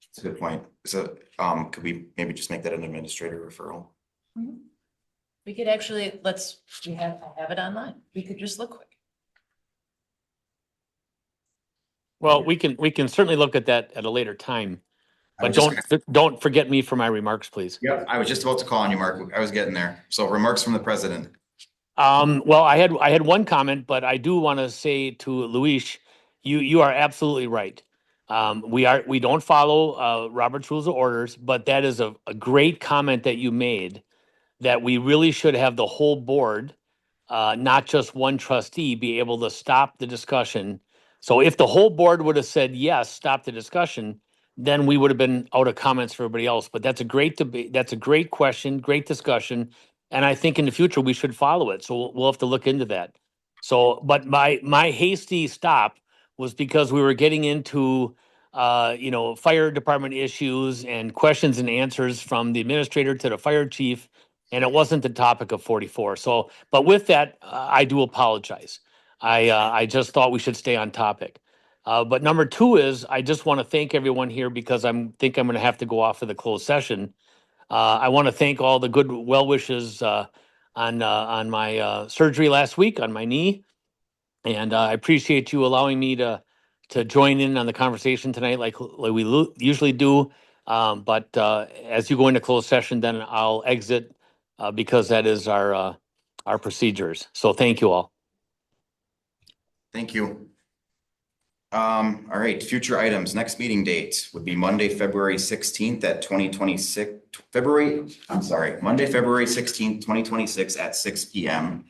It's a good point. So, could we maybe just make that an administrator referral? We could actually, I have it online. We could just look quick. Well, we can certainly look at that at a later time. I But was don't forget me for my remarks, please. Yep, I was just about to call on you, Mark. I was getting there. So remarks from the president. Well, I had one comment, but I do want to say to Luis, you are absolutely right. We don't follow Robert's Rules of Orders, but that is a great comment that you made, that we really should have the whole board, not just one trustee, be able to stop the discussion. So if the whole board would have said, yes, stop the discussion, then we would have been out of comments for everybody else. But that's a great debate. That's a great question, great discussion. And I think in the future, we should follow it. So we'll have to look into that. So, but my hasty stop was because we were getting into, fire department issues and questions and answers from the administrator to the fire chief. And it wasn't the topic of 44. So, but with that, I do apologize. I just thought we should stay on topic. But number two is, I just want to thank everyone here because I'm going to have to go off of the closed session. I want to thank all the good well wishes on my surgery last week on my knee, and I appreciate you allowing me to join in on the conversation tonight, like we usually do. But as you go into closed session, then I'll exit because that is our procedures. So thank you all. Thank you. All right, future items. Next meeting date would be Monday, February 16th at 2026. Monday, February 16th, 2026 at 6 p.m.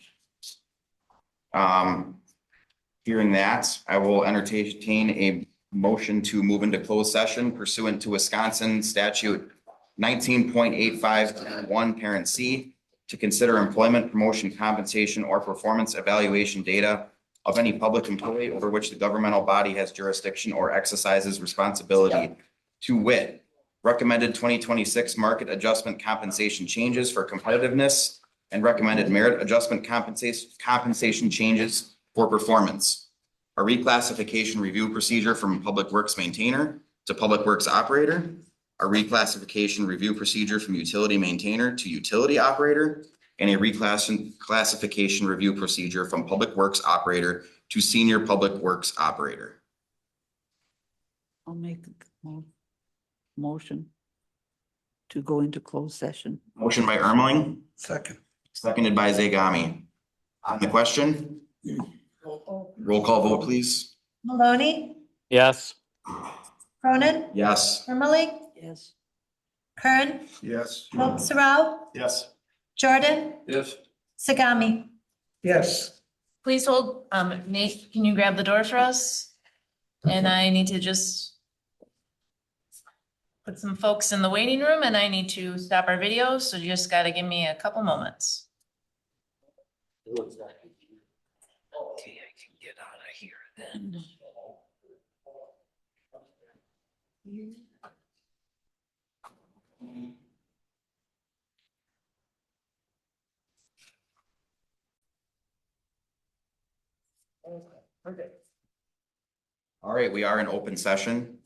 Hearing that, I will entertain a motion to move into closed session pursuant to Wisconsin statute 19.85(1) parent C to consider employment, promotion, compensation, or performance evaluation data of any public employee over which the governmental body has jurisdiction or exercises responsibility, to wit, recommended 2026 market adjustment compensation changes for competitiveness and recommended merit adjustment compensation changes for performance. A reclassification review procedure from public works maintainer to public works operator. A reclassification review procedure from utility maintainer to utility operator. And a reclassification review procedure from public works operator to senior public works operator. I'll make a motion to go into closed session. Motion by Ermling. Second. Seconded by Zagami. On the question? Roll call vote, please. Maloney, Yes. Cronin, Yes. Ermeling, Yes. Kern, Yes. Lobsarow, Yes. Jordan, Yes. Sagami. Yes. Please hold, Nate, can you grab the door for us? And I need to just put some folks in the waiting room and I need to stop our video, so you just gotta give me a couple moments. Okay, I can get out of here then. All right, we are in open session.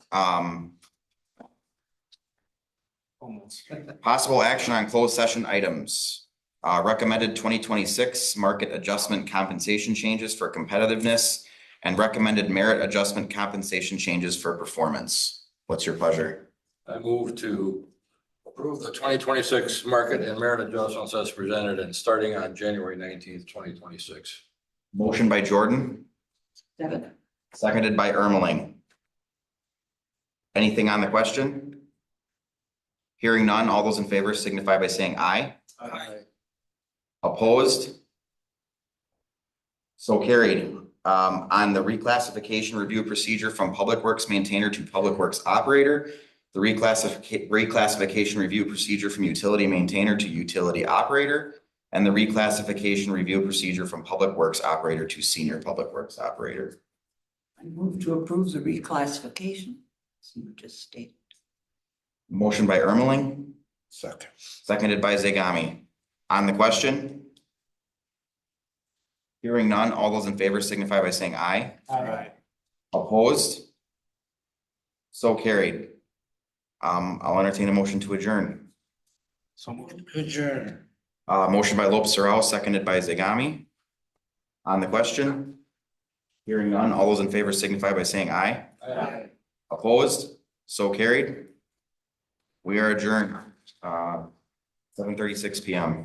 Possible action on closed session items. Recommended 2026 market adjustment compensation changes for competitiveness and recommended merit adjustment compensation changes for performance. What's your pleasure? I move to approve the 2026 market and merit adjustments as presented and starting on January 19th, 2026. Motion by Jordan, Seven. seconded by Ermeling. Anything on the question? Hearing none, all those in favor signify by saying aye. Aye. Opposed? So carried. On the reclassification review procedure from Public Works maintainer to Public Works operator, the reclassification review procedure from utility maintainer to utility operator, and the reclassification review procedure from Public Works operator to senior Public Works operator. I move to approve the reclassification. So you just stated. Motion by Ermeling, Second. seconded by Zagami. On the question? Hearing none, all those in favor signify by saying aye. Aye. Opposed? So carried. I'll entertain a motion to adjourn. So moved. Adjourn. Motion by Lopes-Sorrell, seconded by Zagami. On the question? Hearing none, all those in favor signify by saying aye. Aye. Opposed? So carried. We are adjourned, 7:36 PM.